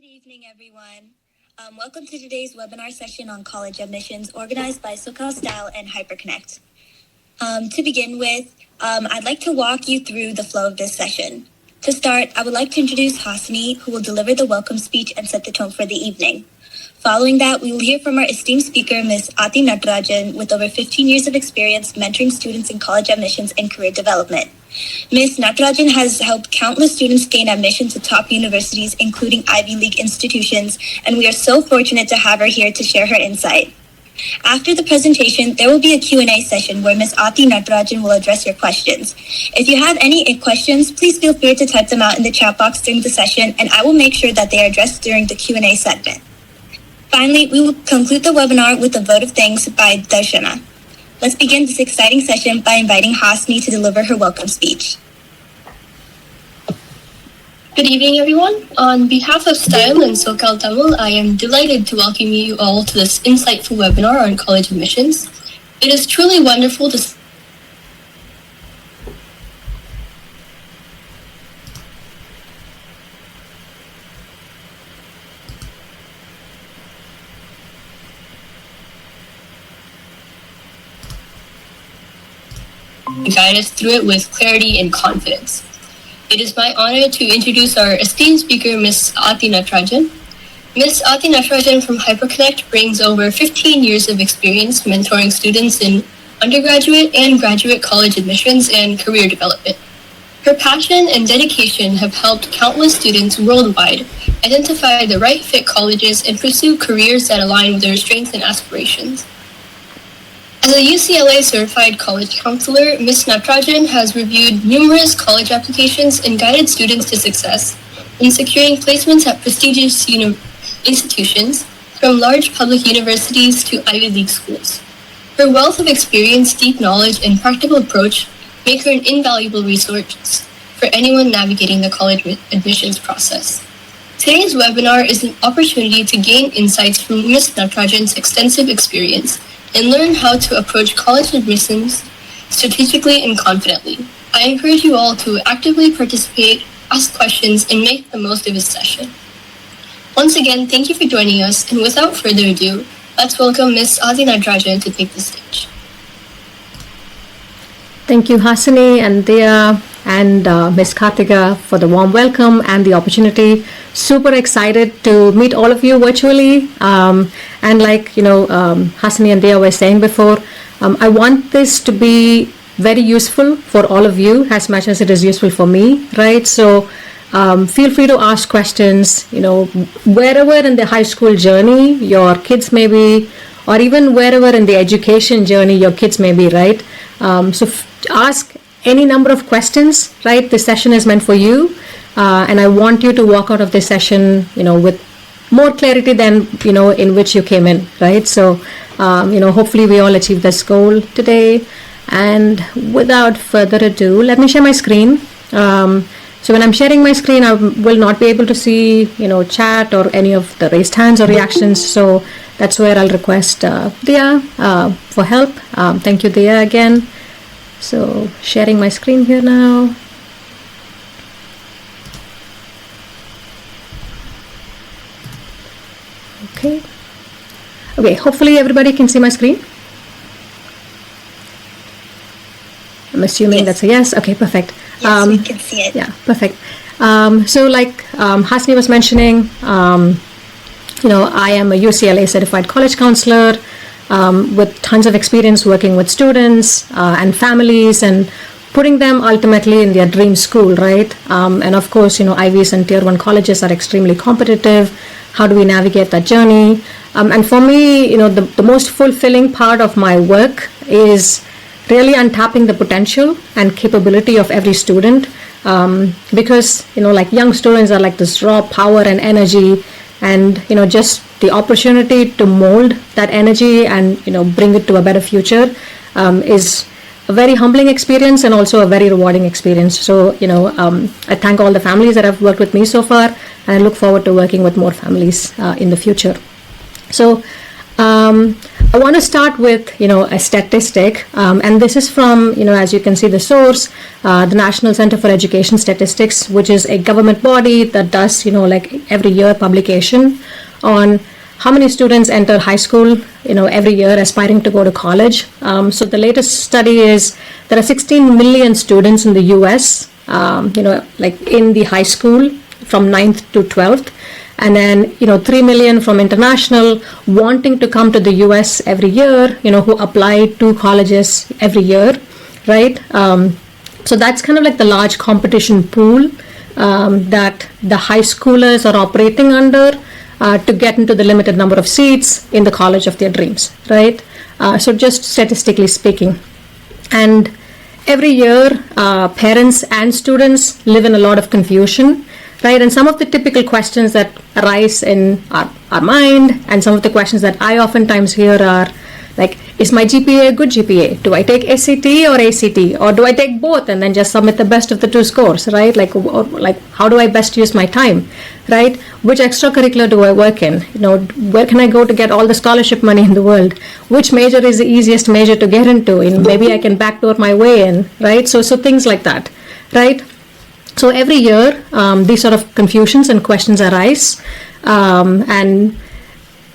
Good evening, everyone. Welcome to today's webinar session on college admissions organized by SoCal Style and HyperConnect. To begin with, I'd like to walk you through the flow of this session. To start, I would like to introduce Hasani, who will deliver the welcome speech and set the tone for the evening. Following that, we will hear from our esteemed speaker, Ms. Athi Natarajan, with over 15 years of experience mentoring students in college admissions and career development. Ms. Natarajan has helped countless students gain admission to top universities, including Ivy League institutions, and we are so fortunate to have her here to share her insight. After the presentation, there will be a Q&A session where Ms. Athi Natarajan will address your questions. If you have any questions, please feel free to type them out in the chat box during the session, and I will make sure that they are addressed during the Q&A segment. Finally, we will conclude the webinar with a vote of thanks by Darshana. Let's begin this exciting session by inviting Hasni to deliver her welcome speech. Good evening, everyone. On behalf of Style and SoCal Tamil, I am delighted to welcome you all to this insightful webinar on college admissions. It is truly wonderful to guide us through it with clarity and confidence. It is my honor to introduce our esteemed speaker, Ms. Athi Natarajan. Ms. Athi Natarajan from HyperConnect brings over 15 years of experience mentoring students in undergraduate and graduate college admissions and career development. Her passion and dedication have helped countless students worldwide identify the right fit colleges and pursue careers that align with their strengths and aspirations. As a UCLA certified college counselor, Ms. Natarajan has reviewed numerous college applications and guided students to success in securing placements at prestigious institutions, from large public universities to Ivy League schools. Her wealth of experience, deep knowledge, and practical approach make her an invaluable resource for anyone navigating the college admissions process. Today's webinar is an opportunity to gain insights from Ms. Natarajan's extensive experience and learn how to approach college admissions strategically and confidently. I encourage you all to actively participate, ask questions, and make the most of this session. Once again, thank you for joining us, and without further ado, let's welcome Ms. Athi Natarajan to take the stage. Thank you, Hasani and Dia and Ms. Karthika for the warm welcome and the opportunity. Super excited to meet all of you virtually. And like, Hasani and Dia were saying before, I want this to be very useful for all of you as much as it is useful for me, right? So feel free to ask questions, wherever in the high school journey your kids may be, or even wherever in the education journey your kids may be, right? So ask any number of questions, right? This session is meant for you. And I want you to walk out of this session, with more clarity than, in which you came in, right? So, hopefully we all achieve this goal today. And without further ado, let me share my screen. So when I'm sharing my screen, I will not be able to see, chat or any of the raised hands or reactions. So that's where I'll request Dia for help. Thank you, Dia, again. So sharing my screen here now. Okay, hopefully everybody can see my screen. I'm assuming that's a yes. Okay, perfect. Yes, we can see it. Yeah, perfect. So like Hasni was mentioning, I am a UCLA certified college counselor with tons of experience working with students and families and putting them ultimately in their dream school, right? And of course, Ivies and Tier 1 colleges are extremely competitive. How do we navigate that journey? And for me, the most fulfilling part of my work is really untapping the potential and capability of every student. Because, like young students are like this raw power and energy, and, just the opportunity to mold that energy and, bring it to a better future is a very humbling experience and also a very rewarding experience. So, I thank all the families that have worked with me so far, and I look forward to working with more families in the future. So, I want to start with, a statistic, and this is from, as you can see, the source, the National Center for Education Statistics, which is a government body that does, like every year publication on how many students enter high school, every year aspiring to go to college. So the latest study is there are 16 million students in the U.S., like in the high school from 9th to 12th. And then, 3 million from international wanting to come to the US every year, who apply to colleges every year, right? So that's kind of like the large competition pool that the high schoolers are operating under to get into the limited number of seats in the college of their dreams, right? So just statistically speaking. And every year, parents and students live in a lot of confusion, right? And some of the typical questions that arise in our mind, and some of the questions that I oftentimes hear are like, is my GPA a good GPA? Do I take SAT or ACT? Or do I take both and then just submit the best of the two scores, right? Like how do I best use my time, right? Which extracurricular do I work in? Where can I go to get all the scholarship money in the world? Which major is the easiest major to get into? And maybe I can backdoor my way in, right? So things like that, right? So every year, these sort of confusions and questions arise, and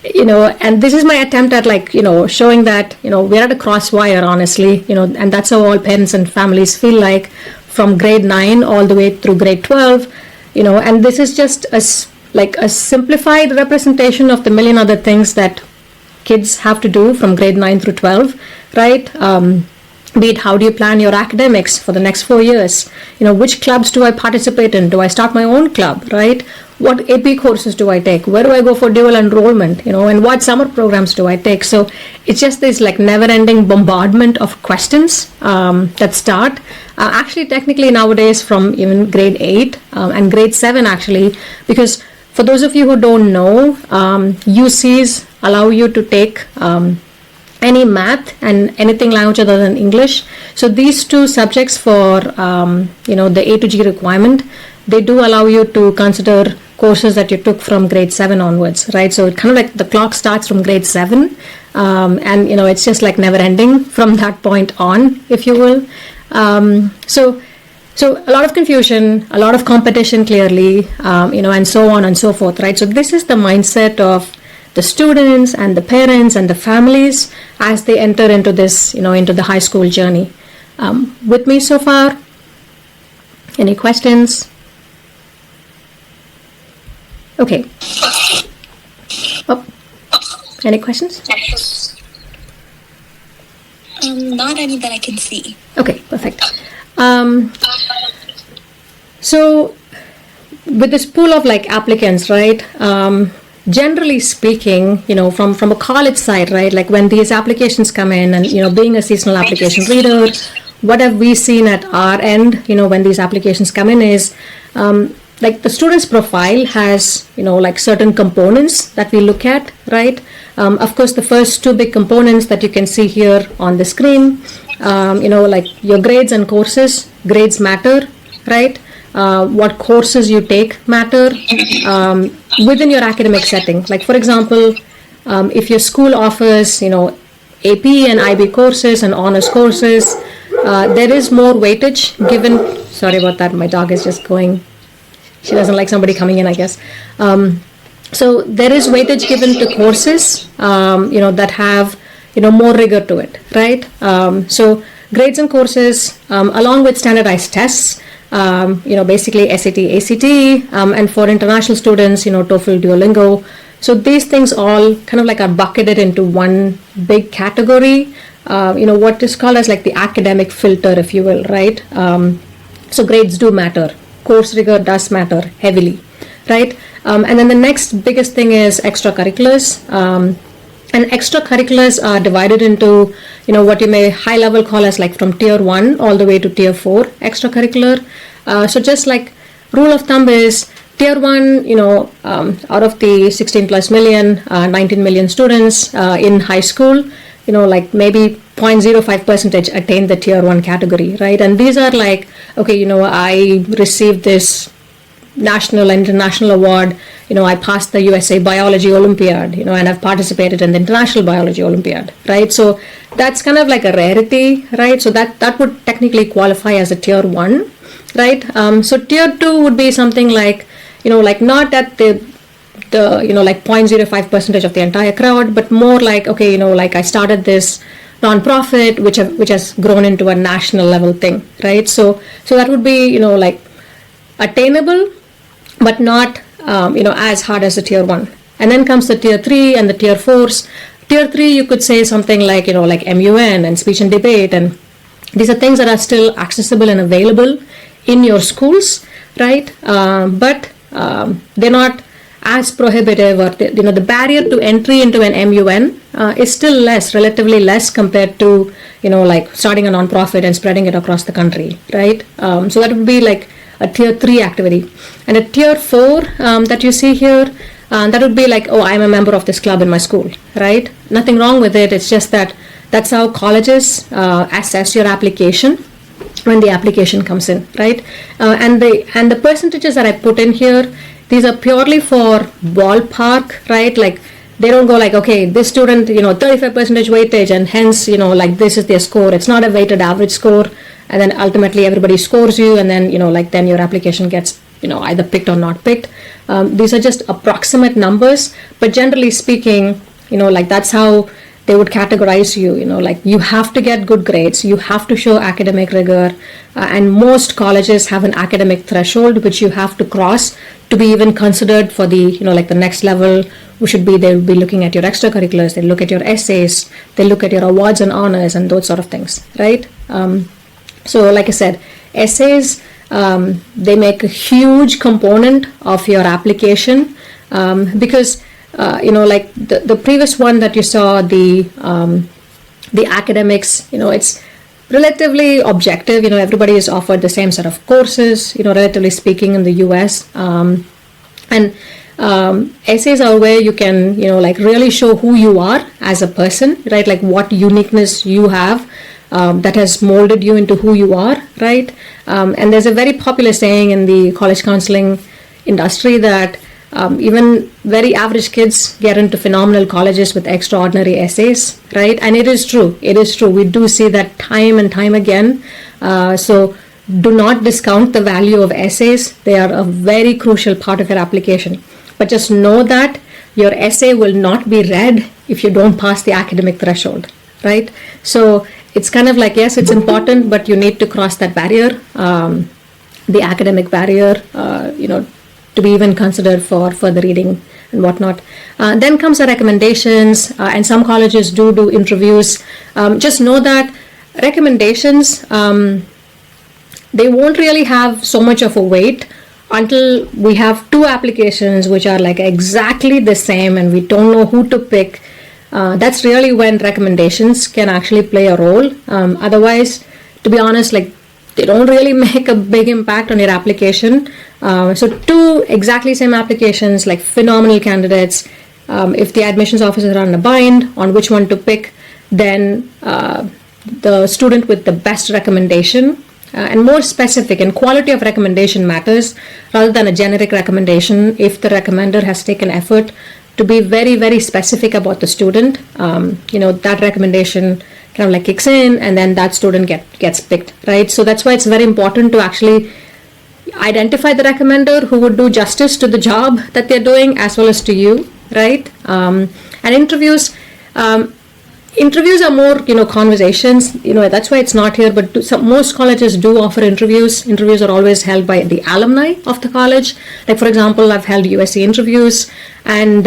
this is my attempt at showing that, we're at a crosswire, honestly, and that's how all parents and families feel like from grade 9 all the way through grade 12, and this is just a simplified representation of the million other things that kids have to do from grade 9 through 12, right? Be it how do you plan your academics for the next 4 years? Which clubs do I participate in? Do I start my own club, right? What AP courses do I take? Where do I go for dual enrollment? And what summer programs do I take? So it's just this never-ending bombardment of questions that start. Actually, technically nowadays from even grade 8 and grade 7 actually, because for those of you who don't know, UCs allow you to take any math and anything language other than English. So these two subjects for the A to G requirement, they do allow you to consider courses that you took from grade 7 onwards, right? So it kind of like the clock starts from grade 7, and it's just like never ending from that point on, if you will. So a lot of confusion, a lot of competition clearly, and so on and so forth, right? So this is the mindset of the students and the parents and the families as they enter into this, into the high school journey. With me so far? Any questions? Okay. Oh, any questions? Not any that I can see. Okay, perfect. So with this pool of applicants, right? Generally speaking, from a college side, right, like when these applications come in and, being a seasonal application reader, what have we seen at our end, when these applications come in is, the student's profile has, certain components that we look at, right? Of course, the first two big components that you can see here on the screen, your grades and courses. Grades matter, right? What courses you take matter within your academic setting. Like, for example, if your school offers, AP and IB courses and honors courses, there is more weightage given. Sorry about that. My dog is just going. She doesn't like somebody coming in, I guess. So there is weightage given to courses, that have, more rigor to it, right? So grades and courses, along with standardized tests, basically SAT, ACT, and for international students, TOEFL, Duolingo. So these things all kind of are bucketed into one big category, what is called as the academic filter, if you will, right? So grades do matter. Course rigor does matter heavily, right? And then the next biggest thing is extracurriculars. And extracurriculars are divided into, what you may high level call as from tier 1 all the way to tier 4 extracurricular. So just rule of thumb is tier 1, out of the 16 plus million, 19 million students in high school, maybe 0.05% attain the tier 1 category, right? And these are okay, I received this national and international award, I passed the USA Biology Olympiad, and I've participated in the International Biology Olympiad, right? So that's kind of like a rarity, right? So that would technically qualify as a tier 1, right? So tier 2 would be something like, like not at the like 0.05% of the entire crowd, but more like, okay, like I started this nonprofit which has grown into a national level thing, right? So that would be, like attainable, but not as hard as the tier 1. And then comes the tier 3 and the tier 4s. Tier 3, you could say something like, like MUN and speech and debate, and these are things that are still accessible and available in your schools, right? But they're not as prohibitive, or the barrier to entry into an MUN is still relatively less compared to, like starting a nonprofit and spreading it across the country, right? So that would be like a tier 3 activity. And a tier 4 that you see here, that would be like, oh, I'm a member of this club in my school, right? Nothing wrong with it. It's just that that's how colleges assess your application when the application comes in, right? And the percentages that I put in here, these are purely for ballpark, right? Like they don't go like, okay, this student, 35% weightage, and hence, like this is their score. It's not a weighted average score, and then ultimately everybody scores you, and then, like then your application gets, either picked or not picked. These are just approximate numbers, but generally speaking, like that's how they would categorize you, like you have to get good grades, you have to show academic rigor, and most colleges have an academic threshold which you have to cross to be even considered for the, like the next level, which should be, they'll be looking at your extracurriculars, they look at your essays, they look at your awards and honors and those sort of things, right? So like I said, essays, they make a huge component of your application, because like the previous one that you saw, the academics, it's relatively objective. Everybody is offered the same set of courses, relatively speaking, in the US. And essays are where you can, like really show who you are as a person, right? Like what uniqueness you have that has molded you into who you are, right? And there's a very popular saying in the college counseling industry that even very average kids get into phenomenal colleges with extraordinary essays, right? And it is true. We do see that time and time again. So do not discount the value of essays. They are a very crucial part of your application. But just know that your essay will not be read if you don't pass the academic threshold, right? So it's kind of like, yes, it's important, but you need to cross that barrier, the academic barrier, to be even considered for further reading and whatnot. Then comes the recommendations, and some colleges do interviews. Just know that recommendations, they won't really have so much of a weight until we have 2 applications which are like exactly the same and we don't know who to pick. That's really when recommendations can actually play a role. Otherwise, to be honest, like they don't really make a big impact on your application. So 2 exactly same applications, like phenomenal candidates. If the admissions officers are in a bind on which one to pick, then the student with the best recommendation and more specific, and quality of recommendation matters rather than a generic recommendation. If the recommender has taken effort to be very, very specific about the student, that recommendation kind of like kicks in, and then that student gets picked, right? So that's why it's very important to actually identify the recommender who would do justice to the job that they're doing as well as to you, right? And interviews are more, conversations, that's why it's not here, but most colleges do offer interviews. Interviews are always held by the alumni of the college. Like, for example, I've held USC interviews, and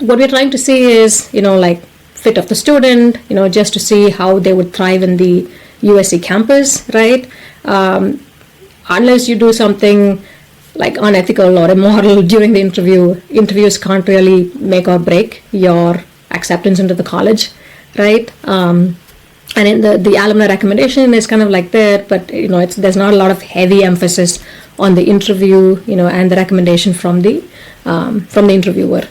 what we're trying to see is, like fit of the student, just to see how they would thrive in the USC campus, right? Unless you do something like unethical or immoral during the interview, interviews can't really make or break your acceptance into the college, right? And in the alumni recommendation is kind of like that, but there's not a lot of heavy emphasis on the interview, and the recommendation from the interviewer.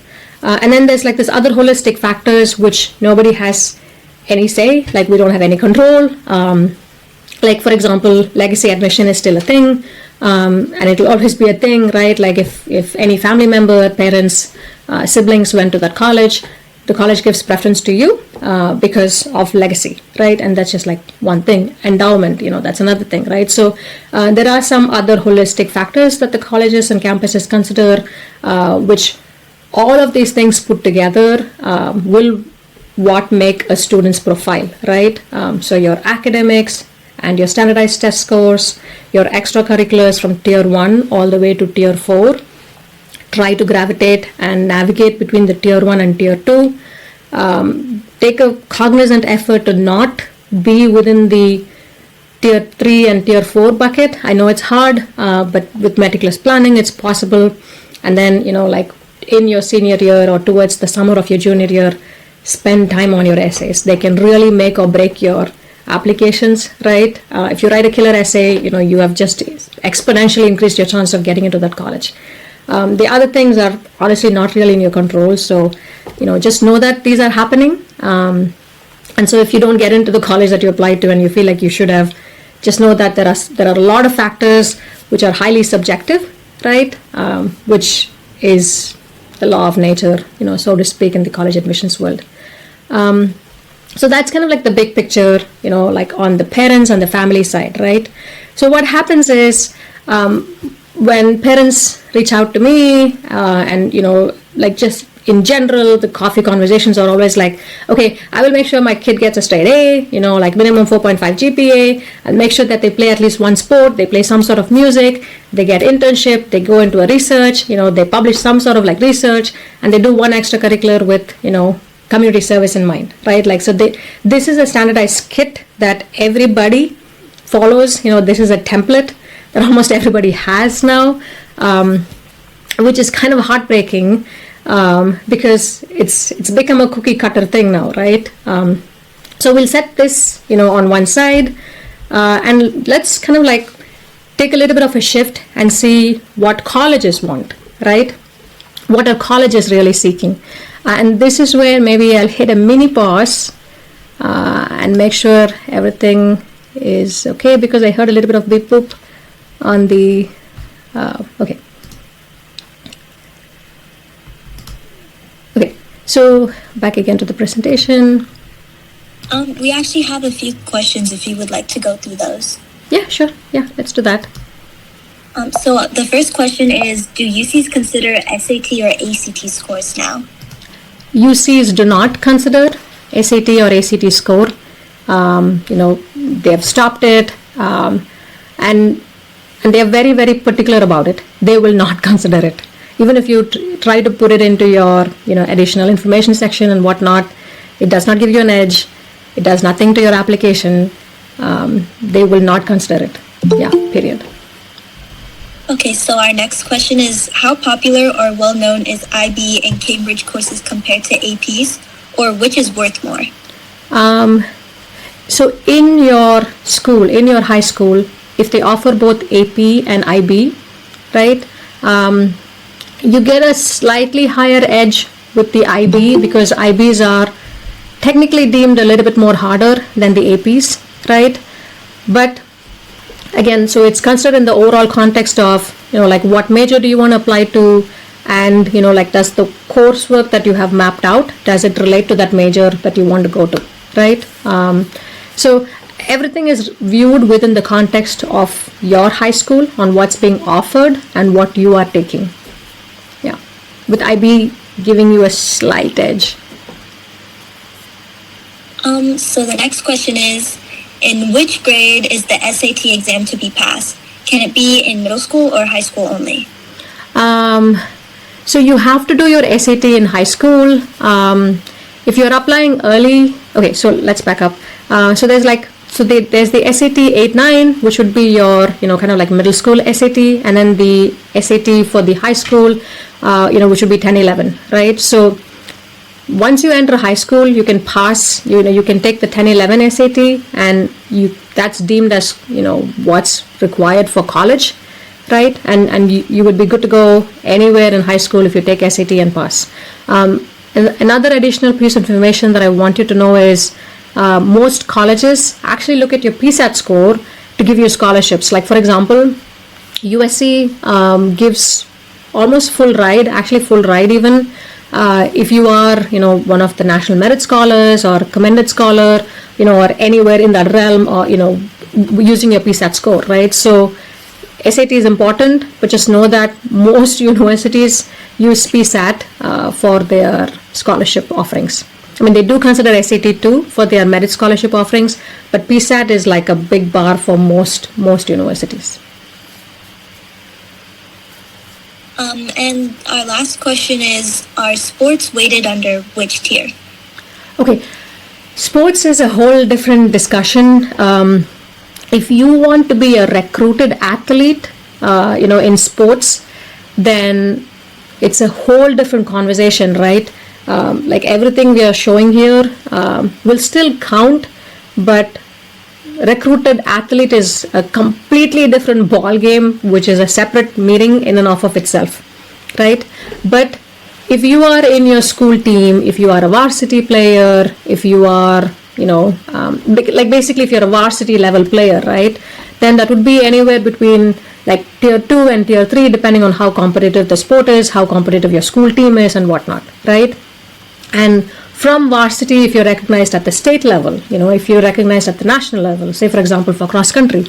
And then there's like this other holistic factors which nobody has any say, like we don't have any control. like for example, legacy admission is still a thing, and it will always be a thing, right? Like if any family member, parents, siblings went to that college, the college gives preference to you because of legacy, right? And that's just like one thing. Endowment, that's another thing, right? So there are some other holistic factors that the colleges and campuses consider, which all of these things put together will what make a student's profile, right? So your academics and your standardized test scores, your extracurriculars from tier 1 all the way to tier 4, try to gravitate and navigate between the tier 1 and tier 2. Take a cognizant effort to not be within the tier 3 and tier 4 bucket. I know it's hard, but with meticulous planning, it's possible. And then, like in your senior year or towards the summer of your junior year, spend time on your essays. They can really make or break your applications, right? If you write a killer essay, you have just exponentially increased your chance of getting into that college. The other things are honestly not really in your control. So, just know that these are happening. And so if you don't get into the college that you applied to and you feel like you should have, just know that there are a lot of factors which are highly subjective, right? Which is the law of nature, so to speak, in the college admissions world. So that's kind of like the big picture, like on the parents and the family side, right? So what happens is when parents reach out to me and, like just in general, the coffee conversations are always like, okay, I will make sure my kid gets a straight A, like minimum 4.5 GPA. I'll make sure that they play at least one sport, they play some sort of music, they get internship, they go into a research, they publish some sort of like research, and they do one extracurricular with, community service in mind, right? Like, so this is a standardized kit that everybody follows. This is a template that almost everybody has now, which is kind of heartbreaking because it's become a cookie cutter thing now, right? So we'll set this, on one side, and let's kind of like take a little bit of a shift and see what colleges want, right? What are colleges really seeking? And this is where maybe I'll hit a mini pause and make sure everything is okay, because I heard a little bit of beep boop on the, okay. Okay, so back again to the presentation. We actually have a few questions if you would like to go through those. Yeah, sure. Yeah, let's do that. So the first question is, do UCs consider SAT or ACT scores now? UCs do not consider SAT or ACT score. They have stopped it, and they are very, very particular about it. They will not consider it. Even if you try to put it into your, additional information section and whatnot, it does not give you an edge. It does nothing to your application. They will not consider it. Yeah, period. Okay, so our next question is, how popular or well-known is IB and Cambridge courses compared to APs, or which is worth more? So in your school, in your high school, if they offer both AP and IB, right, you get a slightly higher edge with the IB because IBs are technically deemed a little bit more harder than the APs, right? But again, so it's considered in the overall context of, like what major do you want to apply to, and, like does the coursework that you have mapped out, does it relate to that major that you want to go to, right? So everything is viewed within the context of your high school on what's being offered and what you are taking. Yeah, with IB giving you a slight edge. So the next question is, in which grade is the SAT exam to be passed? Can it be in middle school or high school only? So you have to do your SAT in high school. If you're applying early, okay, so let's back up. So there's the SAT 8-9, which would be your, kind of like middle school SAT, and then the SAT for the high school, which would be 10-11, right? So once you enter high school, you can pass, you can take the 10-11 SAT, and that's deemed as, what's required for college, right? And you would be good to go anywhere in high school if you take SAT and pass. And another additional piece of information that I want you to know is, most colleges actually look at your PSAT score to give you scholarships. Like, for example, USC gives almost full ride, actually full ride even, if you are, one of the National Merit Scholars or Commended Scholar, or anywhere in that realm, or, using your PSAT score, right? So SAT is important, but just know that most universities use PSAT for their scholarship offerings. I mean, they do consider SAT too for their merit scholarship offerings, but PSAT is like a big bar for most universities. And our last question is, are sports weighted under which tier? Okay, sports is a whole different discussion. If you want to be a recruited athlete, in sports, then it's a whole different conversation, right? Like everything we are showing here will still count, but recruited athlete is a completely different ball game, which is a separate meeting in and of itself, right? But if you are in your school team, if you are a varsity player, if you are, like basically if you're a varsity level player, right, then that would be anywhere between like tier 2 and tier 3, depending on how competitive the sport is, how competitive your school team is, and whatnot, right? And from varsity, if you're recognized at the state level, if you're recognized at the national level, say for example for cross country,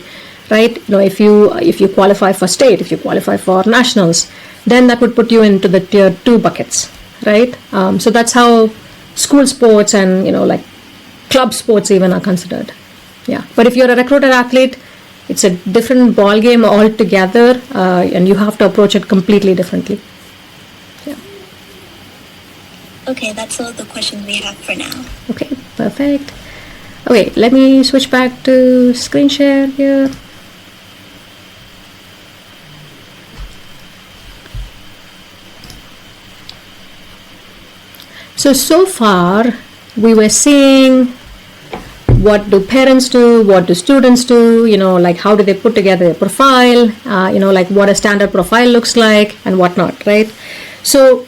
right? If you qualify for state, if you qualify for nationals, then that would put you into the tier 2 buckets, right? So that's how school sports and like club sports even are considered. Yeah, but if you're a recruited athlete, it's a different ball game altogether, and you have to approach it completely differently. Okay, that's all the questions we have for now. Okay, perfect. Okay, let me switch back to screen share here. So far, we were seeing what do parents do, what do students do, like how do they put together a profile, like what a standard profile looks like and whatnot, right? So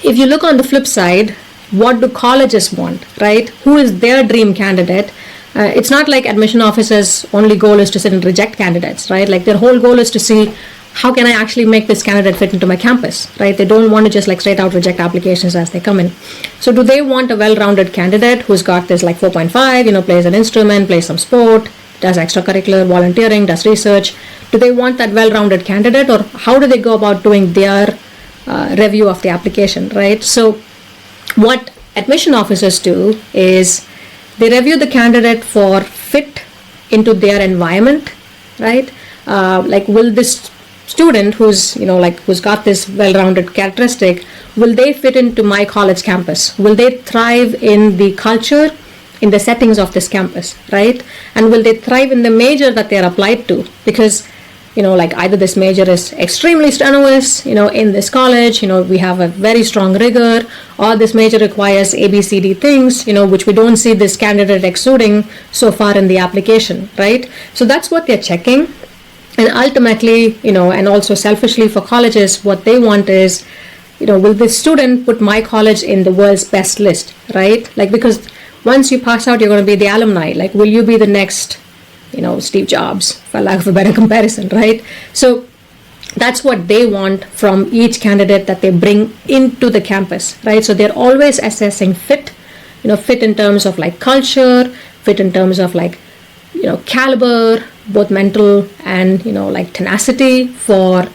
if you look on the flip side, what do colleges want, right? Who is their dream candidate? It's not like admission officers' only goal is to sit and reject candidates, right? Like their whole goal is to see how can I actually make this candidate fit into my campus, right? They don't want to just like straight out reject applications as they come in. So do they want a well-rounded candidate who's got this like 4.5, plays an instrument, plays some sport, does extracurricular volunteering, does research? Do they want that well-rounded candidate, or how do they go about doing their review of the application, right? So what admission officers do is they review the candidate for fit into their environment, right? Like will this student who's who's got this well-rounded characteristic, will they fit into my college campus? Will they thrive in the culture, in the settings of this campus, right? And will they thrive in the major that they're applied to? Because like either this major is extremely strenuous, in this college, we have a very strong rigor, or this major requires ABCD things, which we don't see this candidate exuding so far in the application, right? So that's what they're checking. And ultimately, and also selfishly for colleges, what they want is, will this student put my college in the world's best list, right? Like, because once you pass out, you're going to be the alumni. Like, will you be the next, Steve Jobs, for lack of a better comparison, right? So that's what they want from each candidate that they bring into the campus, right? So they're always assessing fit, fit in terms of like culture, fit in terms of like, caliber, both mental and, like tenacity for,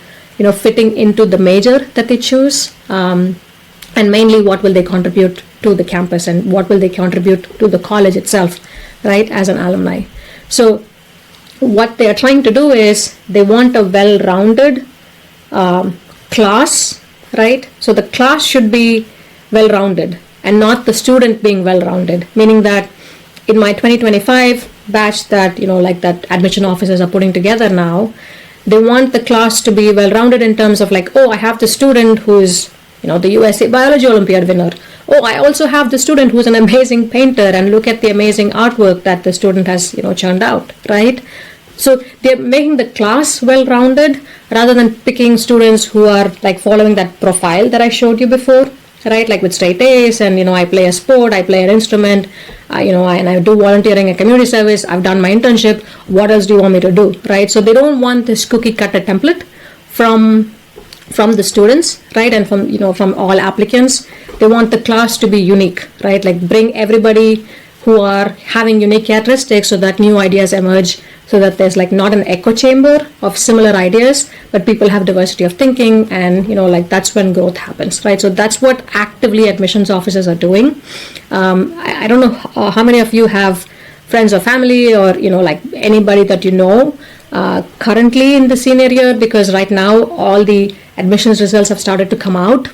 fitting into the major that they choose. And mainly what will they contribute to the campus and what will they contribute to the college itself, right, as an alumni. So what they are trying to do is they want a well-rounded class, right? So the class should be well-rounded and not the student being well-rounded, meaning that in my 2025 batch that, like that admission officers are putting together now, they want the class to be well-rounded in terms of like, oh, I have the student who's, the USA Biology Olympiad winner. Oh, I also have the student who's an amazing painter, and look at the amazing artwork that the student has, churned out, right? So they're making the class well-rounded rather than picking students who are like following that profile that I showed you before, right? Like with straight A's, and I play a sport, I play an instrument, and I do volunteering and community service. I've done my internship. What else do you want me to do, right? So they don't want this cookie cutter template from the students, right, and from all applicants. They want the class to be unique, right? Like bring everybody who are having unique characteristics so that new ideas emerge, so that there's like not an echo chamber of similar ideas, but people have diversity of thinking, and that's when growth happens, right? So that's what actively admissions officers are doing. I don't know how many of you have friends or family, or like anybody that currently in the senior year, because right now all the admissions results have started to come out,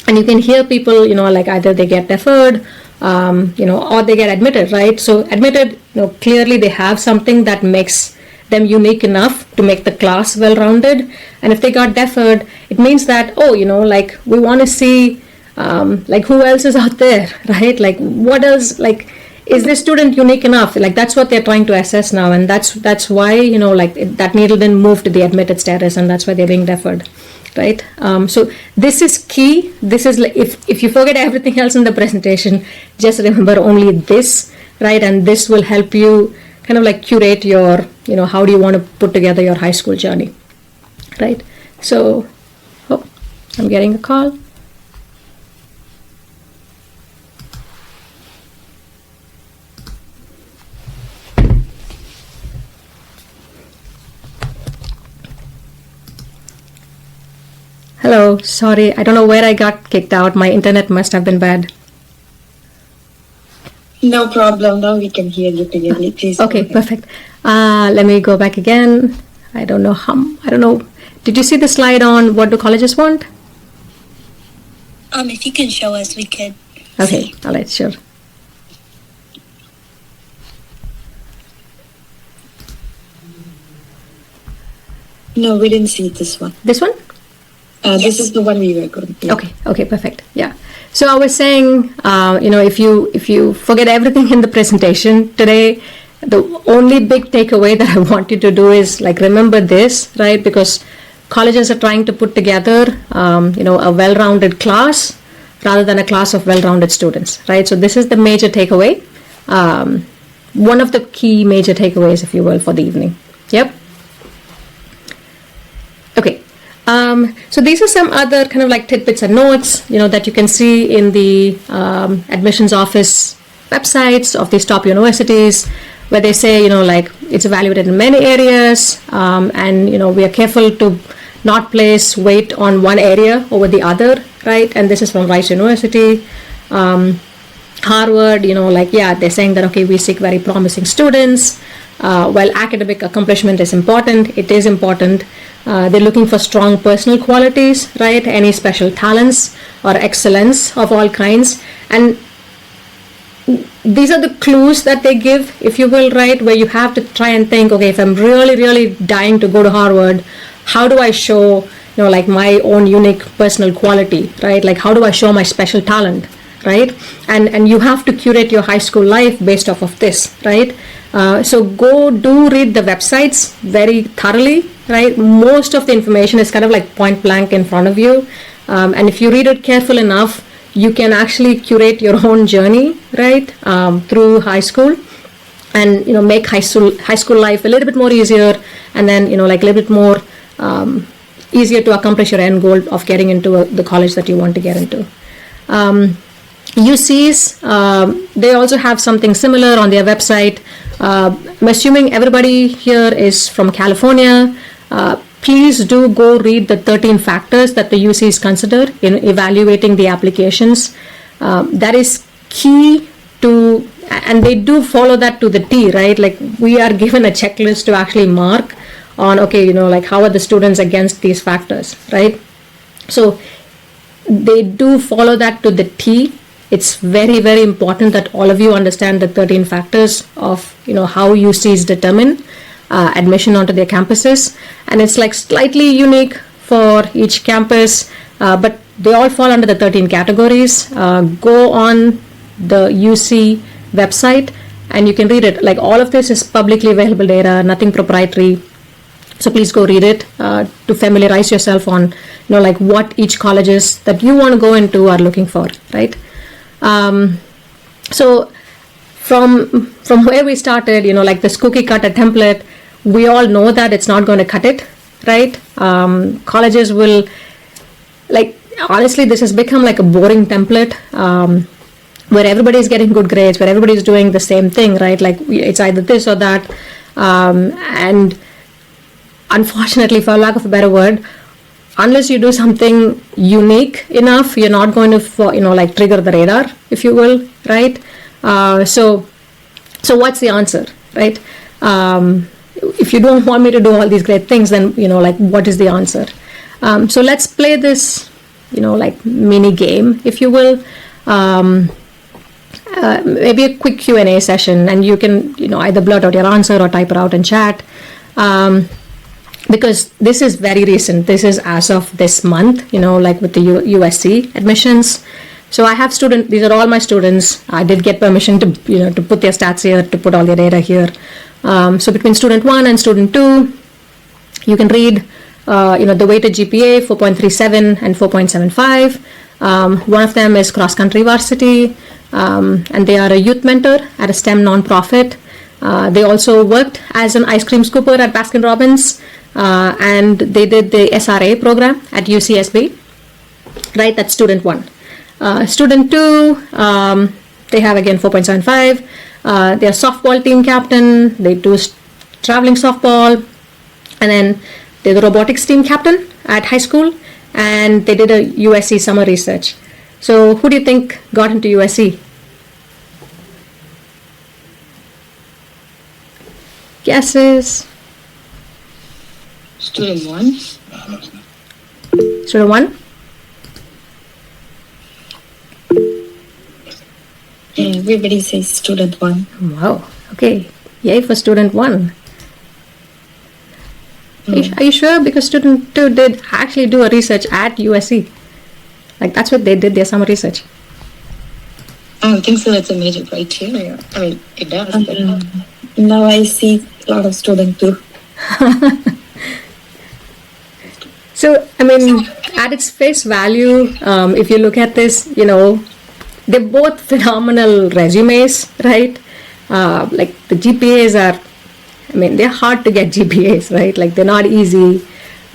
and you can hear people like either they get deferred, or they get admitted, right? So admitted, clearly they have something that makes them unique enough to make the class well-rounded. And if they got deferred, it means that, like we want to see like who else is out there, right? Like what else, like is this student unique enough? Like that's what they're trying to assess now, and that's why that needle didn't move to the admitted status, and that's why they're being deferred, right? So this is key. This is like, if you forget everything else in the presentation, just remember only this, right? And this will help you kind of like curate your, how do you want to put together your high school journey, right? So, I'm getting a call. Hello, sorry, I don't know where I got kicked out. My internet must have been bad. No problem. Now we can hear you clearly. Please. Okay, perfect. Let me go back again. I don't know. Did you see the slide on what do colleges want? If you can show us, we could. Okay, all right, sure. No, we didn't see this one. This one? This is the one we were going to. Yeah. Okay, perfect. Yeah. So I was saying, if you forget everything in the presentation today, the only big takeaway that I want you to do is like remember this, right? Because colleges are trying to put together, a well-rounded class rather than a class of well-rounded students, right? So this is the major takeaway, one of the key major takeaways, if you will, for the evening. Yep. Okay. So these are some other kind of like tidbits and notes, that you can see in the admissions office websites of these top universities, where they say, like it's evaluated in many areas, and we are careful to not place weight on one area over the other, right? And this is from Rice University. Harvard, they're saying that, okay, we seek very promising students. While academic accomplishment is important, it is important. They're looking for strong personal qualities, right? Any special talents or excellence of all kinds. And these are the clues that they give, if you will, right? Where you have to try and think, okay, if I'm really, really dying to go to Harvard, how do I show, like my own unique personal quality, right? Like how do I show my special talent, right? And you have to curate your high school life based off of this, right? So do read the websites very thoroughly, right? Most of the information is kind of like point blank in front of you. And if you read it careful enough, you can actually curate your own journey, right? Through high school, and, make high school life a little bit more easier, and then, like a little bit more easier to accomplish your end goal of getting into the college that you want to get into. UCs, they also have something similar on their website. I'm assuming everybody here is from California. Please do go read the 13 factors that the UCs consider in evaluating the applications. That is key to, and they do follow that to the T, right? Like we are given a checklist to actually mark on, okay, like how are the students against these factors, right? So they do follow that to the T. It's very, very important that all of you understand the 13 factors of, how UCs determine admission onto their campuses. And it's like slightly unique for each campus, but they all fall under the 13 categories. Go on the UC website and you can read it. Like all of this is publicly available data, nothing proprietary. So please go read it to familiarize yourself on, like what each colleges that you want to go into are looking for, right? So from where we started, like this cookie cutter template, we all know that it's not going to cut it, right? Colleges will, like, honestly, this has become like a boring template, where everybody's getting good grades, where everybody's doing the same thing, right? Like it's either this or that, and unfortunately, for lack of a better word, unless you do something unique enough, you're not going to, like trigger the radar, if you will, right? So what's the answer, right? If you don't want me to do all these great things, then, like what is the answer? So let's play this, like mini game, if you will. Maybe a quick Q&A session, and you can, either blurt out your answer or type it out in chat. Because this is very recent. This is as of this month, like with the USC admissions. So I have these are all my students. I did get permission to, to put their stats here, to put all their data here. So between student 1 and student 2, you can read, the weighted GPA, 4.37 and 4.75. One of them is cross-country varsity, and they are a youth mentor at a STEM nonprofit. They also worked as an ice cream scooper at Baskin-Robbins, and they did the SRA program at UCSB, right? That's student 1. Student 2, they have again 4.75. They're softball team captain. They do traveling softball, and then they're the robotics team captain at high school, and they did a USC summer research. So who do you think got into USC? Guesses? Student 1. Student 1? Everybody says student 1. Wow. Okay. Yay for student 1. Are you sure? Because student 2 did actually do a research at USC. Like that's what they did, their summer research. I don't think so. That's a major criteria. I mean, it does. But now I see a lot of student 2. So, I mean, at its face value, if you look at this, they're both phenomenal resumes, right? Like the GPAs are, they're hard to get GPAs, right? Like they're not easy.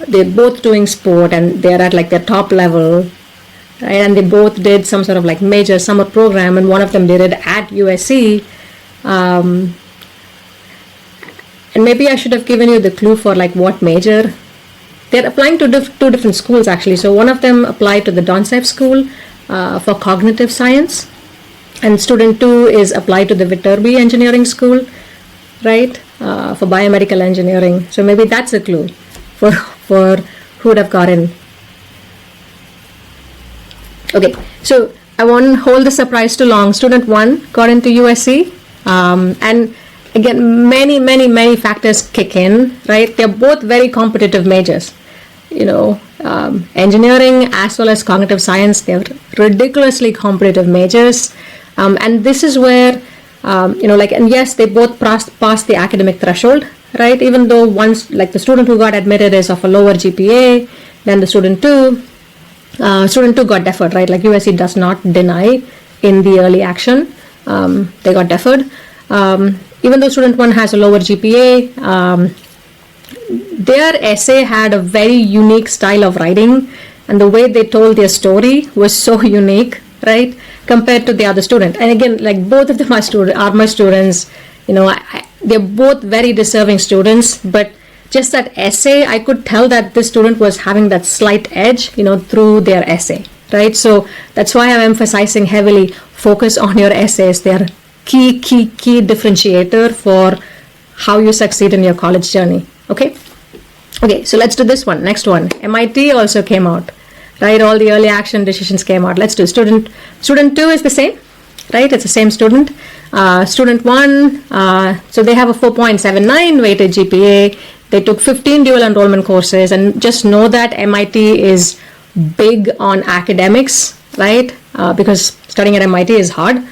They're both doing sport and they're at like their top level, right? And they both did some sort of like major summer program, and one of them did it at USC. And maybe I should have given you the clue for like what major. They're applying to two different schools actually. So one of them applied to the Donsep School for cognitive science, and student 2 is applied to the Viterbi Engineering School, right, for biomedical engineering. So maybe that's a clue for who would have got in. Okay, so I won't hold the surprise too long. Student 1 got into USC, and again, many factors kick in, right? They're both very competitive majors. Engineering as well as cognitive science, they're ridiculously competitive majors. And this is where, and yes, they both passed the academic threshold, right? Even though the student who got admitted is of a lower GPA than the student 2, student 2 got deferred, right? Like USC does not deny in the early action. They got deferred. Even though student 1 has a lower GPA, their essay had a very unique style of writing, and the way they told their story was so unique, right, compared to the other student. And again, like both of them are my students. They're both very deserving students, but just that essay, I could tell that this student was having that slight edge, through their essay, right? So that's why I'm emphasizing heavily, focus on your essays. They're key differentiator for how you succeed in your college journey. Okay, so let's do this one. Next one, MIT also came out, right? All the early action decisions came out. Let's do student 2 is the same, right? It's the same student. Student 1, so they have a 4.79 weighted GPA. They took 15 dual enrollment courses, and just know that MIT is big on academics, right? Because studying at MIT is hard.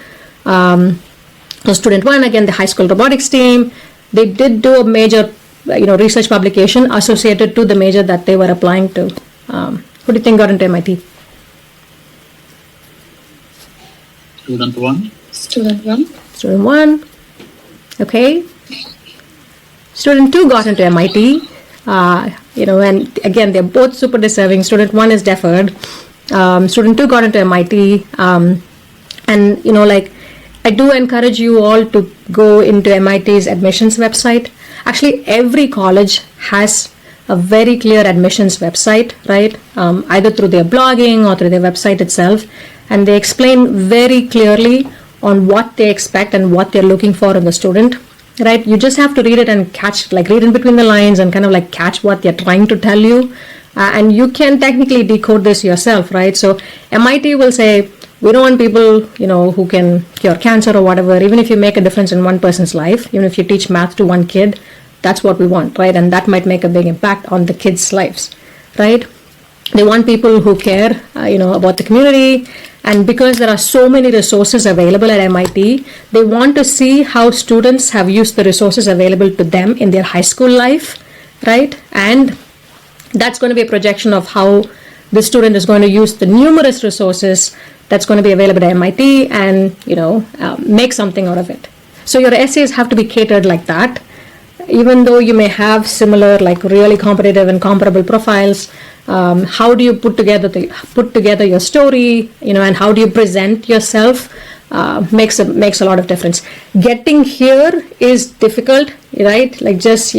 So student 1, again, the high school robotics team, they did do a major research publication associated to the major that they were applying to. Who do you think got into MIT? Student 1. Student 1. Student 1. Okay. Student 2 got into MIT. And again, they're both super deserving. Student 1 is deferred. Student 2 got into MIT. I do encourage you all to go into MIT's admissions website. Actually, every college has a very clear admissions website, right? Either through their blogging or through their website itself. And they explain very clearly on what they expect and what they're looking for in the student, right? You just have to read it and read in between the lines and catch what they're trying to tell you. And you can technically decode this yourself, right? So MIT will say, we don't want people, who can cure cancer or whatever. Even if you make a difference in one person's life, even if you teach math to one kid, that's what we want, right? And that might make a big impact on the kids' lives, right? They want people who care, about the community. And because there are so many resources available at MIT, they want to see how students have used the resources available to them in their high school life, right? And that's going to be a projection of how the student is going to use the numerous resources that's going to be available at MIT and, make something out of it. So your essays have to be catered like that. Even though you may have similar, really competitive and comparable profiles, how do you put together your story, and how do you present yourself makes a lot of difference. Getting here is difficult, right? Just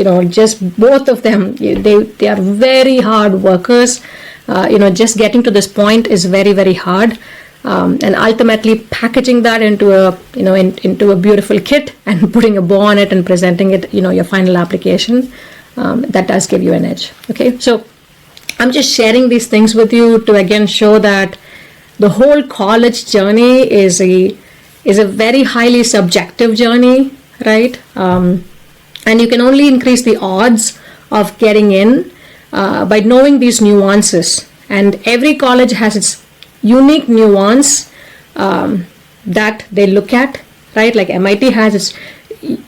both of them, they are very hard workers. Just getting to this point is very, very hard. And ultimately packaging that into a beautiful kit and putting a bow on it and presenting it, your final application, that does give you an edge. Okay, so I'm just sharing these things with you to again show that the whole college journey is a very highly subjective journey, right? And you can only increase the odds of getting in by knowing these nuances. And every college has its unique nuance that they look at, right? Like MIT has its,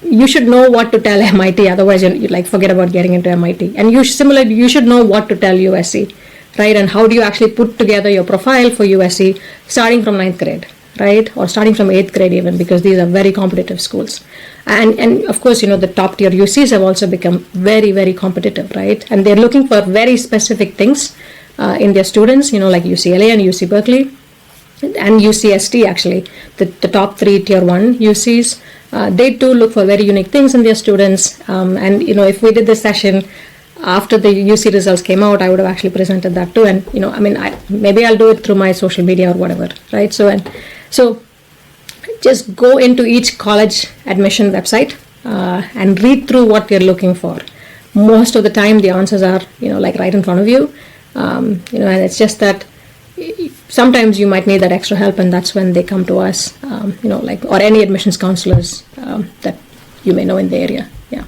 you should know what to tell MIT, otherwise you forget about getting into MIT. And you should know what to tell USC, right? And how do you actually put together your profile for USC starting from 9th grade, right? Or starting from 8th grade even, because these are very competitive schools. And of course, the top tier UCs have also become very, very competitive, right? And they're looking for very specific things in their students, like UCLA and UC Berkeley and UCST, actually, the top 3 tier 1 UCs, they too look for very unique things in their students. And if we did this session after the UC results came out, I would have actually presented that too. And maybe I'll do it through my social media or whatever, right? So just go into each college admission website and read through what you're looking for. Most of the time the answers are right in front of you. And it's just that sometimes you might need that extra help, and that's when they come to us, or any admissions counselors that you may know in the area. Yeah.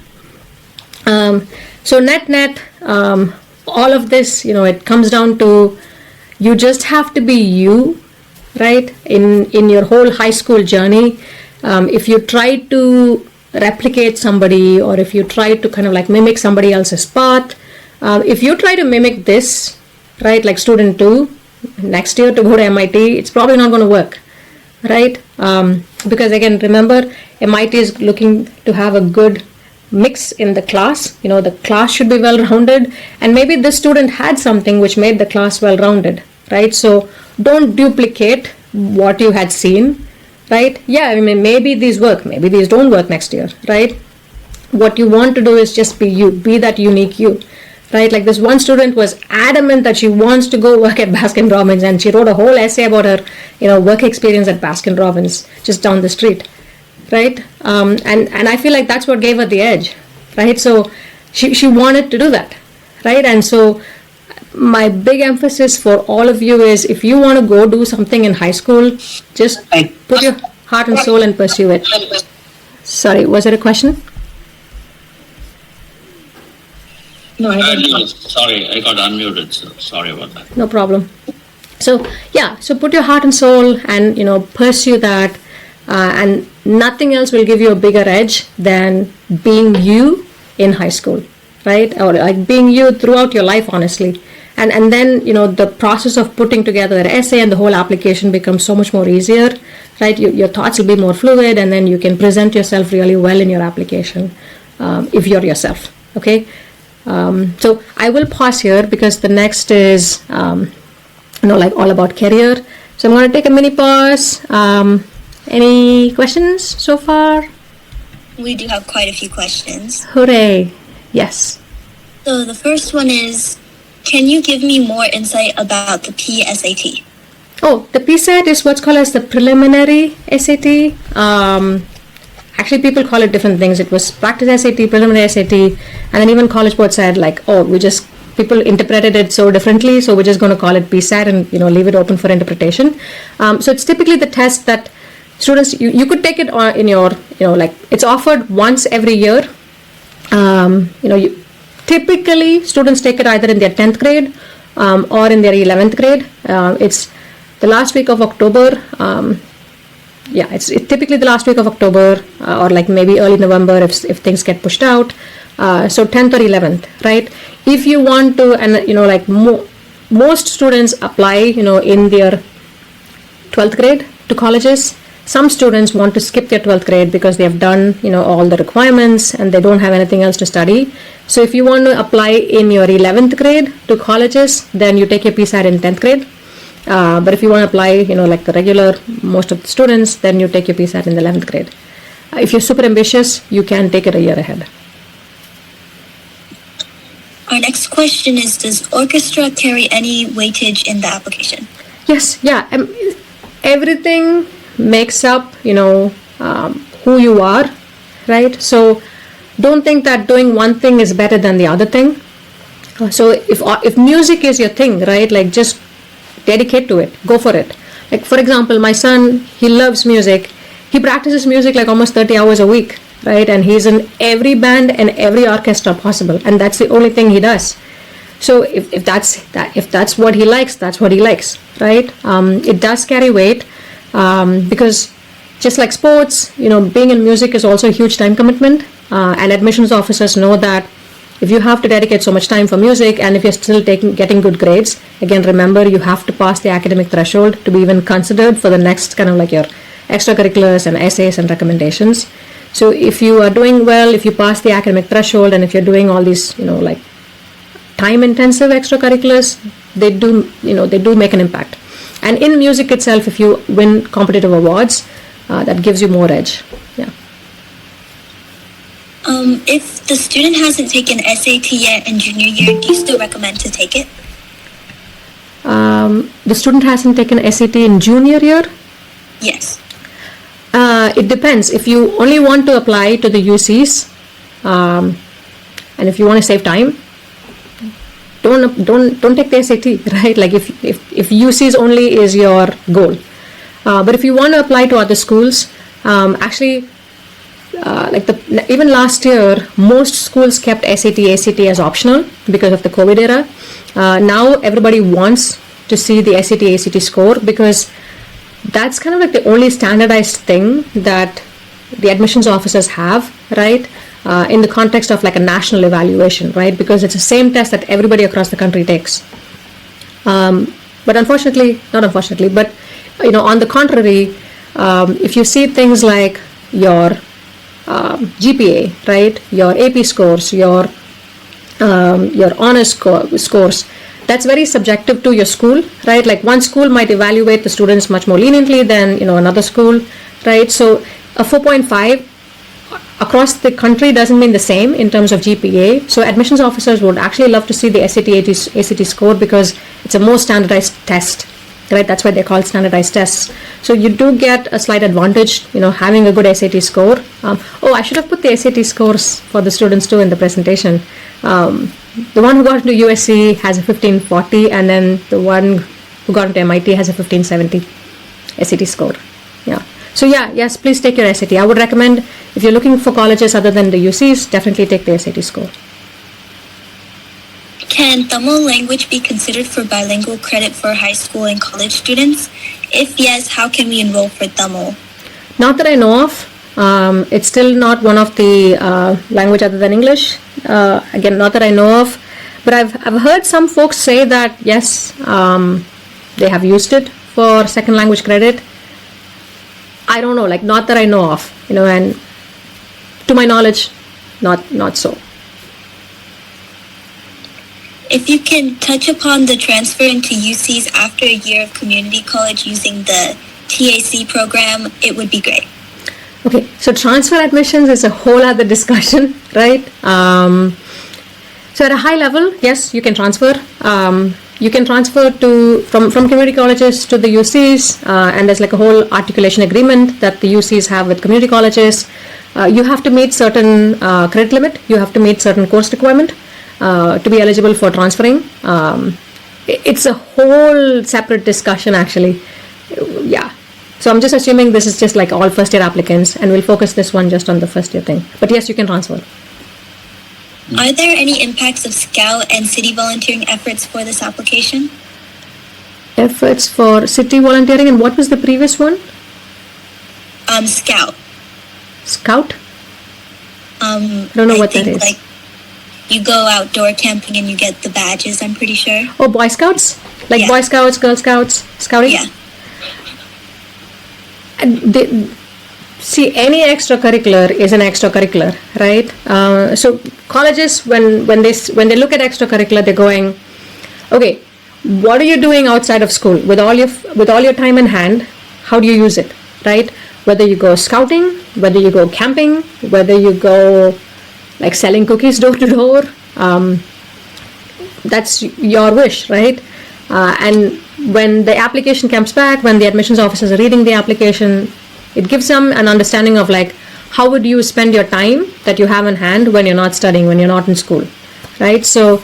So net, all of this, it comes down to you just have to be you, right? In your whole high school journey, if you try to replicate somebody, or if you try to mimic somebody else's path, if you try to mimic this, right, like student 2 next year to go to MIT, it's probably not going to work, right? Because again, remember, MIT is looking to have a good mix in the class. The class should be well-rounded, and maybe this student had something which made the class well-rounded, right? So don't duplicate what you had seen, right? Yeah, maybe these work, maybe these don't work next year, right? What you want to do is just be you, be that unique you. Right, like this one student was adamant that she wants to go work at Baskin Robbins, and she wrote a whole essay about her, work experience at Baskin Robbins just down the street, right? And I feel like that's what gave her the edge, right? So she wanted to do that, right? And so my big emphasis for all of you is, if you want to go do something in high school, just put your heart and soul and pursue it. Sorry, was there a question? No, sorry, I got unmuted, so sorry about that. No problem. So yeah, so put your heart and soul and pursue that, and nothing else will give you a bigger edge than being you in high school, right? Or like being you throughout your life, honestly. And then, the process of putting together an essay and the whole application becomes so much more easier, right? Your thoughts will be more fluid, and then you can present yourself really well in your application if you're yourself, okay? So I will pause here because the next is, like all about career. So I'm going to take a mini pause. Any questions so far? We do have quite a few questions. Hooray. Yes. So the first one is, can you give me more insight about the PSAT? Oh, the PSAT is what's called as the preliminary SAT. Actually, people call it different things. It was practice SAT, preliminary SAT, and then even College Board said people interpreted it so differently, so we're just going to call it PSAT and leave it open for interpretation. So it's typically the test that students, you could take it in your, it's offered once every year. Typically students take it either in their 10th grade or in their 11th grade. It's the last week of October. It's typically the last week of October or like maybe early November if things get pushed out. So 10th or 11th, right? If you want to, and most students apply, in their 12th grade to colleges. Some students want to skip their 12th grade because they have done, all the requirements and they don't have anything else to study. So if you want to apply in your 11th grade to colleges, then you take your PSAT in 10th grade. But if you want to apply, like the regular, most of the students, then you take your PSAT in the 11th grade. If you're super ambitious, you can take it a year ahead. Our next question is, does orchestra carry any weightage in the application? Yes, yeah. Everything makes up, who you are, right? So don't think that doing one thing is better than the other thing. So if music is your thing, right, like just dedicate to it, go for it. Like for example, my son, he loves music. He practices music like almost 30 hours a week, right? And he's in every band and every orchestra possible, and that's the only thing he does. So if that's what he likes, that's what he likes, right? It does carry weight because just like sports, being in music is also a huge time commitment, and admissions officers know that if you have to dedicate so much time for music and if you're still getting good grades, again, remember you have to pass the academic threshold to be even considered for the next kind of like your extracurriculars and essays and recommendations. So if you are doing well, if you pass the academic threshold, and if you're doing all these, like time-intensive extracurriculars, they do make an impact. And in music itself, if you win competitive awards, that gives you more edge. Yeah. If the student hasn't taken SAT yet in junior year, do you still recommend to take it? The student hasn't taken SAT in junior year? Yes. It depends. If you only want to apply to the UCs, and if you want to save time, don't take the SAT, right? Like if UCs only is your goal. But if you want to apply to other schools, actually, even last year, most schools kept SAT, ACT as optional because of the COVID era. Now everybody wants to see the SAT, ACT score because that's kind of like the only standardized thing that the admissions officers have, right? In the context of like a national evaluation, right? Because it's the same test that everybody across the country takes. But not unfortunately, but on the contrary, if you see things like your GPA, right? Your AP scores, your honors scores, that's very subjective to your school, right? Like one school might evaluate the students much more leniently than another school, right? So a 4.5 across the country doesn't mean the same in terms of GPA. So admissions officers would actually love to see the SAT, ACT score because it's a more standardized test, right? That's why they're called standardized tests. So you do get a slight advantage, having a good SAT score. I should have put the SAT scores for the students too in the presentation. The one who got into USC has a 1540, and then the one who got into MIT has a 1570 SAT score. Yeah. So yes, please take your SAT. I would recommend if you're looking for colleges other than the UCs, definitely take the SAT score. Can Tamil language be considered for bilingual credit for high school and college students? If yes, how can we enroll for Tamil? Not that I know of. It's still not one of the language other than English Again, not that I know of, but I've heard some folks say that yes, they have used it for second language credit. I don't know, like not that I know of, and to my knowledge, not so. If you can touch upon the transfer into UCs after a year of community college using the TAC program, it would be great. Okay, so transfer admissions is a whole other discussion, right? So at a high level, yes, you can transfer. You can transfer from community colleges to the UCs, and there's like a whole articulation agreement that the UCs have with community colleges. You have to meet certain credit limit. You have to meet certain course requirement to be eligible for transferring. It's a whole separate discussion, actually. Yeah. So I'm just assuming this is just like all first year applicants, and we'll focus this one just on the first year thing. But yes, you can transfer. Are there any impacts of Scout and city volunteering efforts for this application? Efforts for city volunteering, and what was the previous one? Scout. Scout? I don't know what that is. Like, you go outdoor camping and you get the badges, I'm pretty sure. Oh, Boy Scouts? Like Yeah. Boy Scouts, Girl Scouts, Scouting? Yeah. And see, any extracurricular is an extracurricular, right? So colleges, when they look at extracurricular, they're going, okay, what are you doing outside of school with all your time in hand? How do you use it, right? Whether you go scouting, whether you go camping, whether you go like selling cookies door to door, that's your wish, right? And when the application comes back, when the admissions officers are reading the application, it gives them an understanding of like how would you spend your time that you have in hand when you're not studying, when you're not in school, right? So,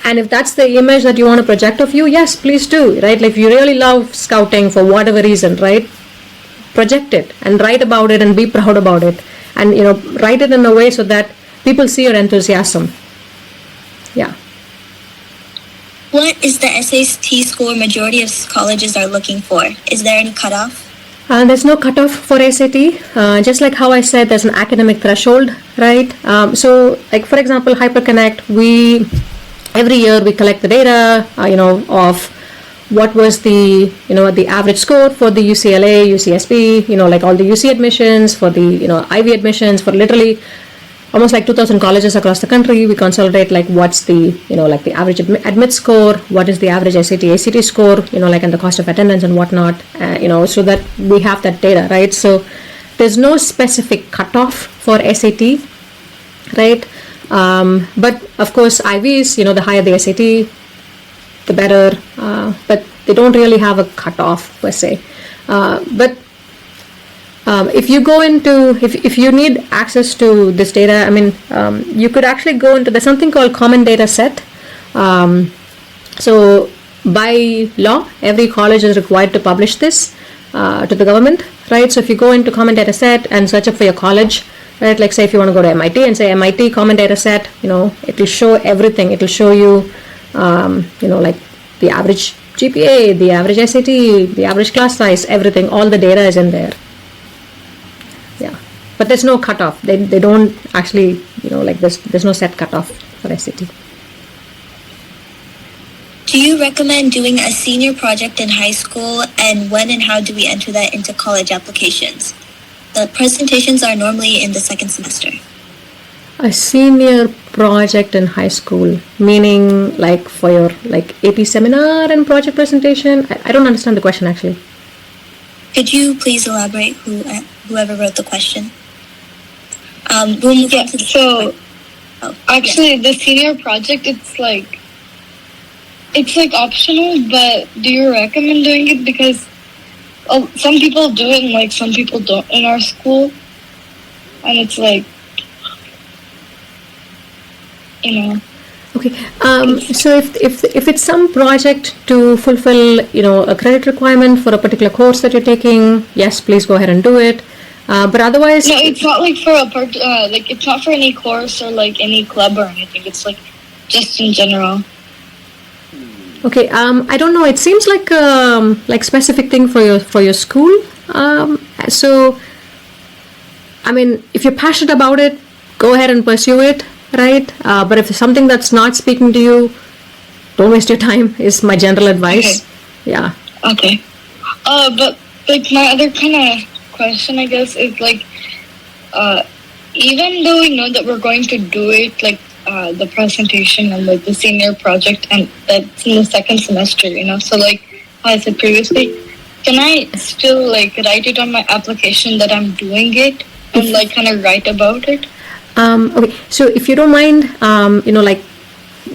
and if that's the image that you want to project of you, yes, please do, right? Like if you really love scouting for whatever reason, right? Project it and write about it and be proud about it, and write it in a way so that people see your enthusiasm. Yeah. What is the SAT score majority of colleges are looking for? Is there any cutoff? There's no cutoff for SAT. Just like how I said, there's an academic threshold, right? So, like for example, HyperConnect, every year we collect the data, of what was the average score for the UCLA, UCSB, like all the UC admissions, for the Ivy admissions, for literally almost like 2,000 colleges across the country. We consolidate like what's the like the average admit score, what is the average SAT ACT score, like and the cost of attendance and whatnot, so that we have that data, right? So there's no specific cutoff for SAT, right? But of course IVs, the higher the SAT, the better, but they don't really have a cutoff per se. But if you go into, if you need access to this data, you could actually go into, there's something called common data set. So by law, every college is required to publish this to the government, right? So if you go into common data set and search up for your college, right? Like say if you want to go to MIT and say MIT common data set, it will show everything. It will show you, like the average GPA, the average SAT, the average class size, everything, all the data is in there. Yeah, but there's no cutoff. They don't actually, like there's no set cutoff for SAT. Do you recommend doing a senior project in high school, and when and how do we enter that into college applications? The presentations are normally in the second semester. A senior project in high school, meaning like for your like AP seminar and project presentation? I don't understand the question actually. Could you please elaborate, whoever wrote the question? Actually, the senior project, it's like optional, but do you recommend doing it? Because some people do it and like some people don't in our school, and it's like, Okay, so if it's some project to fulfill, a credit requirement for a particular course that you're taking, yes, please go ahead and do it. But otherwise, no, it's not like for it's not for any course or like any club or anything. It's like just in general. Okay, I don't know. It seems like specific thing for your school. So, if you're passionate about it, go ahead and pursue it. right? But if it's something that's not speaking to you, don't waste your time is my general advice. Okay. Yeah. Okay. But like my other kind of question, I guess, is like, even though we know that we're going to do it, like the presentation and like the senior project, and that's in the second semester, So like how I said previously, can I still like write it on my application that I'm doing it and like kind of write about it? Okay. So if you don't mind, like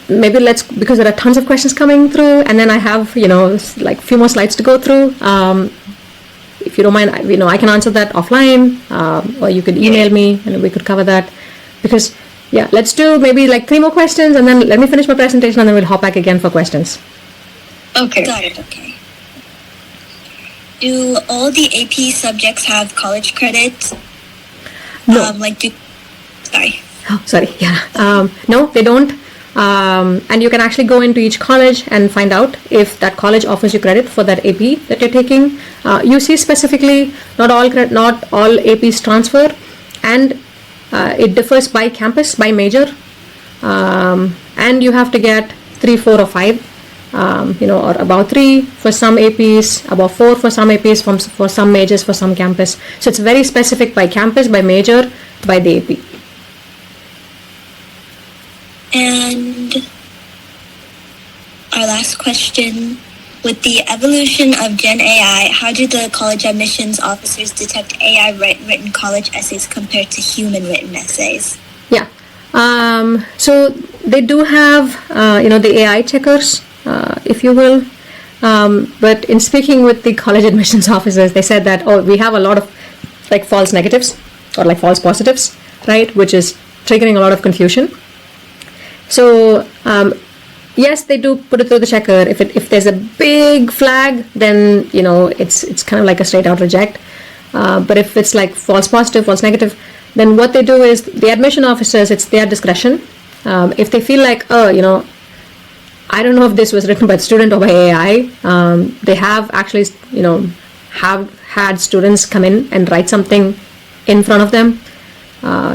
maybe because there are tons of questions coming through, and then I have like a few more slides to go through. If you don't mind, I can answer that offline, or you could email me and we could cover that. Because let's do maybe like 3 more questions, and then let me finish my presentation, and then we'll hop back again for questions. Okay. Got it. Okay. Do all the AP subjects have college credits? No. Sorry. Oh, sorry. Yeah. No, they don't. And you can actually go into each college and find out if that college offers you credit for that AP that you're taking. You see specifically, not all APs transfer, and it differs by campus, by major, and you have to get 3, 4, or 5. Or about 3 for some APs, about 4 for some APs, for some majors, for some campus. So it's very specific by campus, by major, by the AP. And our last question, with the evolution of Gen AI, how do the college admissions officers detect AI written college essays compared to human written essays? Yeah. So they do have, the AI checkers, if you will. But in speaking with the college admissions officers, they said that, we have a lot of like false negatives or like false positives, right? Which is triggering a lot of confusion. So, yes, they do put it through the checker. If there's a big flag, then, it's kind of like a straight out reject. But if it's like false positive, false negative, then what they do is the admission officers, it's their discretion. If they feel like, I don't know if this was written by the student or by AI, they have actually, have had students come in and write something in front of them.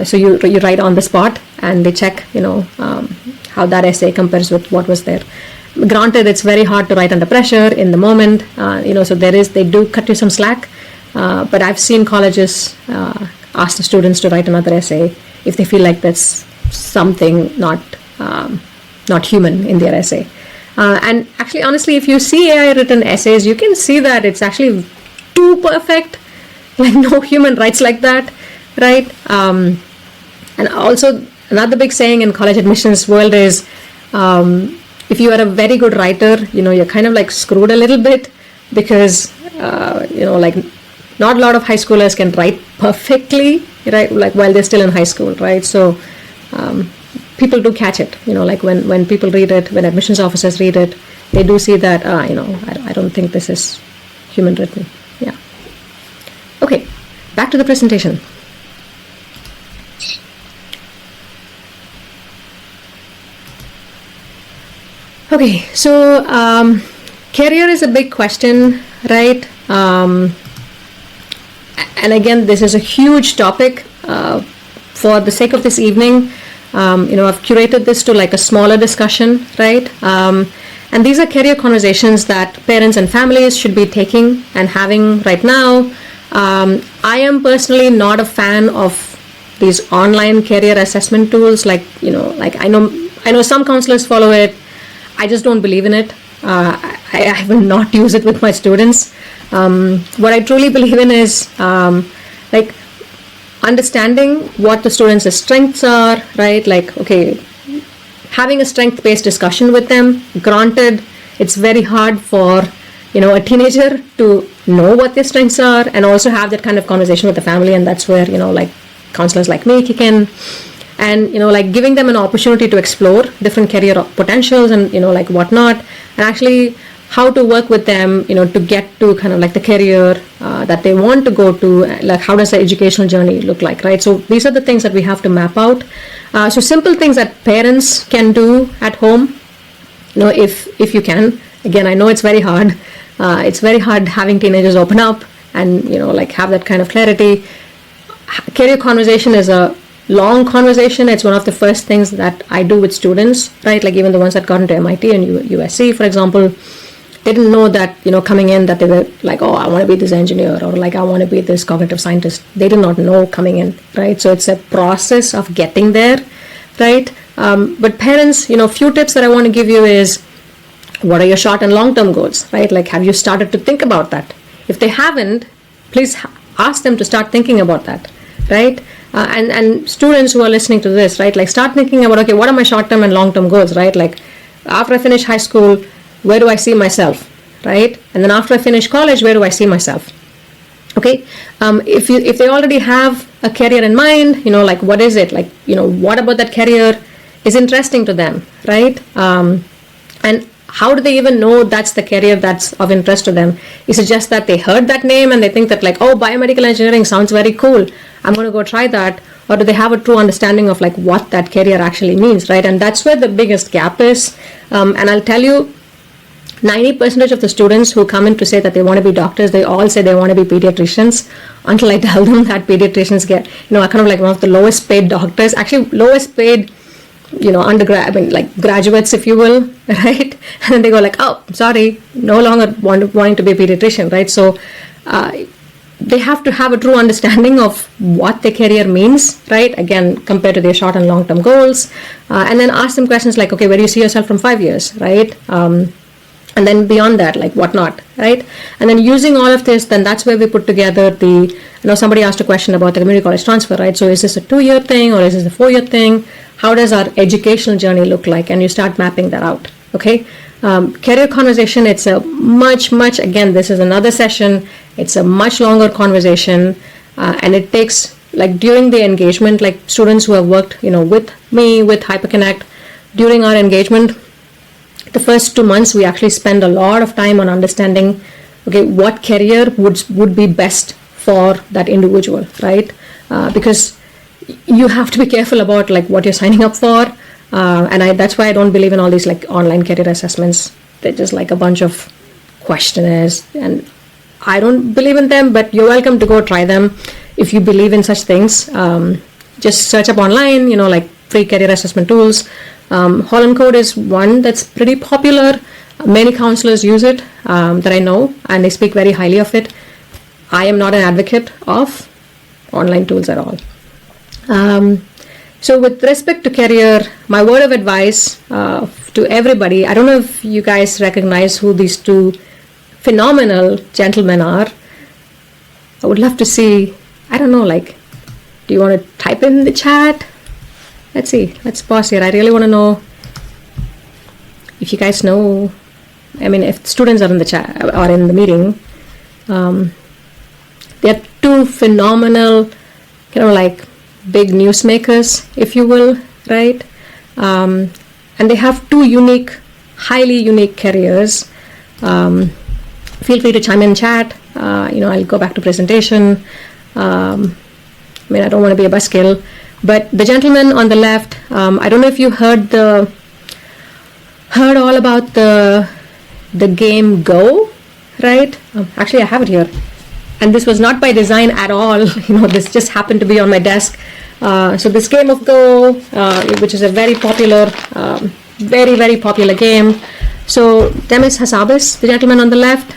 So you write on the spot, and they check, how that essay compares with what was there. Granted, it's very hard to write under pressure in the moment, so they do cut you some slack. But I've seen colleges ask the students to write another essay if they feel like that's something not human in their essay. And actually, honestly, if you see AI written essays, you can see that it's actually too perfect. Like no human writes like that, right? And also another big saying in college admissions world is, if you are a very good writer, you're kind of like screwed a little bit, because like not a lot of high schoolers can write perfectly, right? Like while they're still in high school, right? So people do catch it, like when people read it, when admissions officers read it, they do see that, I don't think this is human written. Yeah. Okay, back to the presentation. Okay, so career is a big question, right? And again, this is a huge topic. For the sake of this evening, I've curated this to like a smaller discussion, right? And these are career conversations that parents and families should be taking and having right now. I am personally not a fan of these online career assessment tools. Like I know some counselors follow it. I just don't believe in it. I will not use it with my students. What I truly believe in is like understanding what the students' strengths are, right? Like, okay, having a strength-based discussion with them. Granted, it's very hard for a teenager to know what their strengths are, and also have that kind of conversation with the family. And that's where like counselors like me kick in. And like giving them an opportunity to explore different career potentials and like whatnot, and actually how to work with them to get to kind of like the career that they want to go to, like how does the educational journey look like, right? So these are the things that we have to map out. So simple things that parents can do at home, if you can. Again, I know it's very hard. It's very hard having teenagers open up and like have that kind of clarity. Career conversation is a long conversation. It's one of the first things that I do with students, right? Like even the ones that got into MIT and USC, for example, they didn't know that, coming in that they were like, oh, I want to be this engineer, or like, I want to be this cognitive scientist. They did not know coming in, right? So it's a process of getting there, right? But parents, few tips that I want to give you is, what are your short and long-term goals, right? Like, have you started to think about that? If they haven't, please ask them to start thinking about that, right? And students who are listening to this, right? Like, start thinking about, okay, what are my short-term and long-term goals, right? Like, after I finish high school, where do I see myself, right? And then after I finish college, where do I see myself? Okay, if they already have a career in mind, like, what is it? Like, what about that career is interesting to them, right? And how do they even know that's the career that's of interest to them? Is it just that they heard that name and they think that, like, oh, biomedical engineering sounds very cool, I'm going to go try that? Or do they have a true understanding of, like, what that career actually means, right? And that's where the biggest gap is. And I'll tell you, 90% of the students who come in to say that they want to be doctors, they all say they want to be pediatricians, until I tell them that pediatricians get, are kind of like one of the lowest paid doctors, actually lowest paid, like graduates, if you will, right? And then they go like, oh, sorry, no longer wanting to be a pediatrician, right? So they have to have a true understanding of what their career means, right? Again, compared to their short and long-term goals. And then ask them questions like, okay, where do you see yourself from 5 years, right? And then beyond that, like, what not, right? And then using all of this, then that's where we put together somebody asked a question about the community college transfer, right? So is this a 2-year thing or is this a 4-year thing? How does our educational journey look like? And you start mapping that out, okay? Career conversation, it's a much, again, this is another session. It's a much longer conversation. And it takes, like, during the engagement, like students who have worked, with me, with HyperConnect, during our engagement, the first 2 months, we actually spend a lot of time on understanding, okay, what career would be best for that individual, right? Because you have to be careful about, like, what you're signing up for. And that's why I don't believe in all these, like, online career assessments. They're just like a bunch of questionnaires, and I don't believe in them, but you're welcome to go try them if you believe in such things. Just search up online, like free career assessment tools. Holland Code is one that's pretty popular. Many counselors use it that I know, and they speak very highly of it. I am not an advocate of online tools at all. So with respect to career, my word of advice to everybody, I don't know if you guys recognize who these two phenomenal gentlemen are. I would love to see, I don't know, like, do you want to type in the chat? Let's see, let's pause here. I really want to know if you guys know, if students are in the chat or in the meeting. They're two phenomenal, like, big newsmakers, if you will, right? And they have two highly unique careers. Feel free to chime in chat. I'll go back to presentation. I don't want to be a buzzkill. But the gentleman on the left, I don't know if you heard all about the game Go, right? Actually, I have it here. And this was not by design at all. This just happened to be on my desk. So this game of Go, which is a very popular, very popular game. So Demis Hassabis, the gentleman on the left,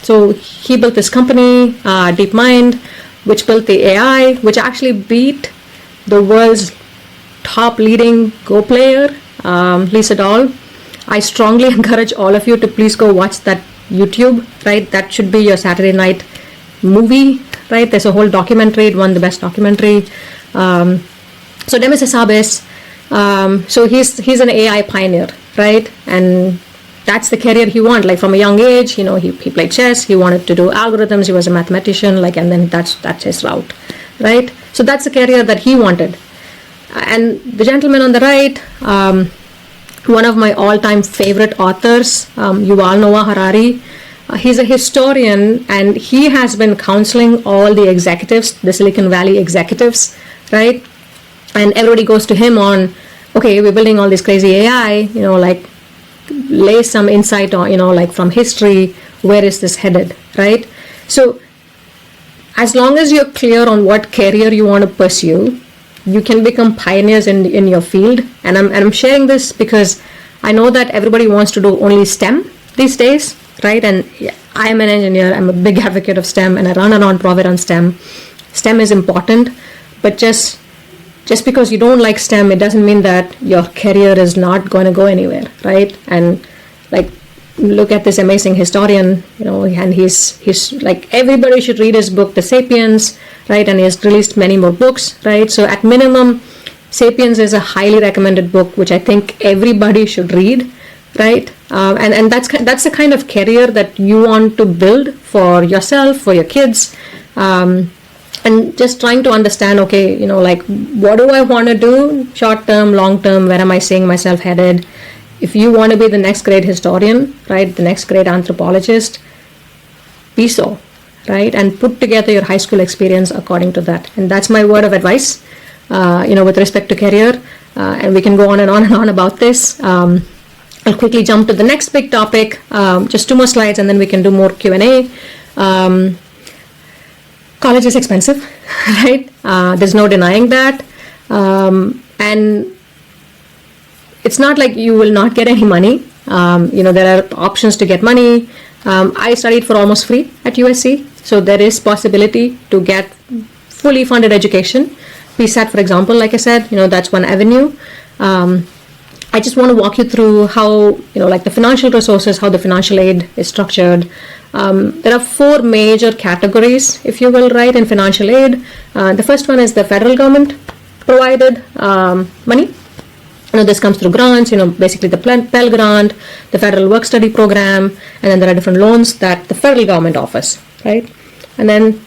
so he built this company, DeepMind, which built the AI, which actually beat the world's top leading Go player, Lee Sedol. I strongly encourage all of you to please go watch that YouTube, right? That should be your Saturday night movie, right? There's a whole documentary. It won the best documentary. So Demis Hassabis, so he's an AI pioneer, right? And that's the career he wanted. Like, from a young age, he played chess. He wanted to do algorithms. He was a mathematician, like, and then that's his route, right? So that's the career that he wanted. And the gentleman on the right, one of my all-time favorite authors, Yuval Noah Harari. He's a historian, and he has been counseling all the executives, the Silicon Valley executives, right? And everybody goes to him on, okay, we're building all this crazy AI, like, lay some insight on, like, from history, where is this headed, right? So as long as you're clear on what career you want to pursue, you can become pioneers in your field. And I'm sharing this because I know that everybody wants to do only STEM these days, right? And I'm an engineer, I'm a big advocate of STEM, and I run a non-profit on STEM. STEM is important, but just because you don't like STEM, it doesn't mean that your career is not going to go anywhere, right? And like, look at this amazing historian, and he's like, everybody should read his book, The Sapiens, right? And he has released many more books, right? So at minimum, Sapiens is a highly recommended book, which I think everybody should read, right? And that's the kind of career that you want to build for yourself, for your kids, and just trying to understand, okay, like, what do I want to do, short term, long term, where am I seeing myself headed? If you want to be the next great historian, right, the next great anthropologist, be so, right? And put together your high school experience according to that. And that's my word of advice, with respect to career. And we can go on and on and on about this. I'll quickly jump to the next big topic, just 2 more slides, and then we can do more Q&A. College is expensive, right? There's no denying that. And it's not like you will not get any money. There are options to get money. I studied for almost free at USC, so there is possibility to get fully funded education. PSAT, for example, like I said, that's one avenue. I just want to walk you through how, like the financial resources, how the financial aid is structured. There are 4 major categories, if you will, right, in financial aid. The first one is the federal government provided money. This comes through grants, basically the Pell Grant, the Federal Work Study Program, and then there are different loans that the federal government offers, right? And then,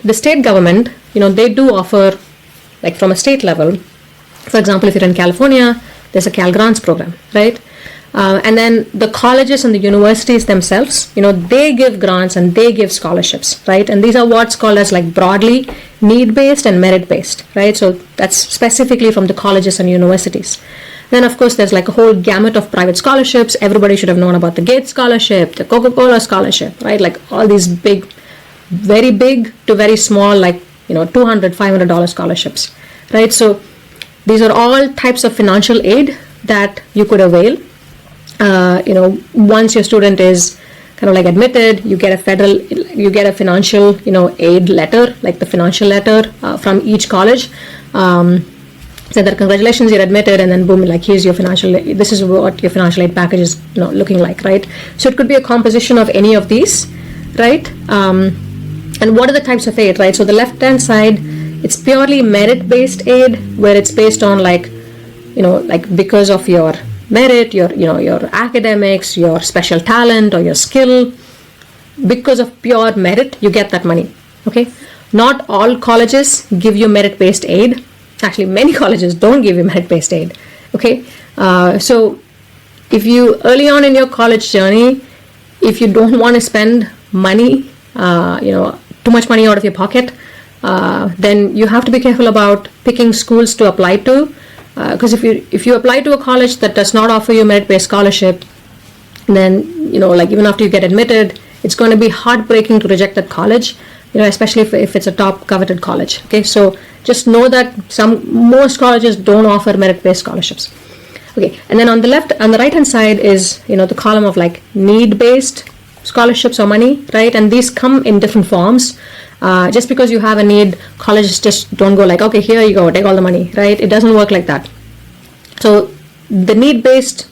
the state government, they do offer, like from a state level, for example, if you're in California, there's a Cal Grants program, right? And then the colleges and the universities themselves, they give grants and they give scholarships, right? And these are what's called as like broadly need-based and merit-based, right? So that's specifically from the colleges and universities. Then, of course, there's like a whole gamut of private scholarships. Everybody should have known about the Gates Scholarship, the Coca-Cola Scholarship, right? Like all these big, very big to very small, like, $200, $500 scholarships, right? So these are all types of financial aid that you could avail. Once your student is kind of like admitted, you get a financial, aid letter, like the financial letter from each college. So that congratulations, you're admitted, and then boom, like here's your financial aid. This is what your financial aid package is looking like, right? So it could be a composition of any of these, right? And what are the types of aid, right? So the left-hand side, it's purely merit-based aid, where it's based on like because of your merit, your academics, your special talent, or your skill. Because of pure merit, you get that money. Okay, not all colleges give you merit-based aid. Actually, many colleges don't give you merit-based aid. Okay, so if you early on in your college journey, if you don't want to spend money, too much money out of your pocket, then you have to be careful about picking schools to apply to. Because if you apply to a college that does not offer you merit-based scholarship, then even after you get admitted, it's going to be heartbreaking to reject that college, especially if it's a top coveted college. Okay, so just know that most colleges don't offer merit-based scholarships. Okay, and then on the right hand side is the column of like need-based scholarships or money, right? And these come in different forms. Just because you have a need, colleges just don't go like, okay, here you go, take all the money, right? It doesn't work like that. So the need-based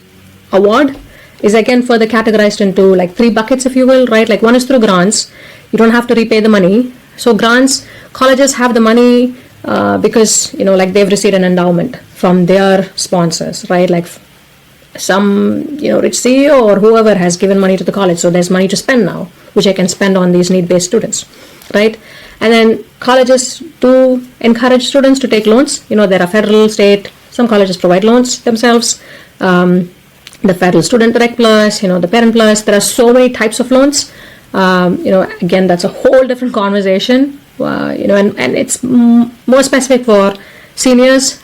award is again further categorized into like 3 buckets, if you will, right? Like one is through grants. You don't have to repay the money. So grants, colleges have the money because like they've received an endowment from their sponsors, right? Like some rich CEO or whoever has given money to the college, so there's money to spend now, which I can spend on these need-based students, right? And then colleges do encourage students to take loans. There are federal, state, some colleges provide loans themselves. The federal student direct plus, the parent plus. There are so many types of loans. Again, that's a whole different conversation. And it's more specific for seniors.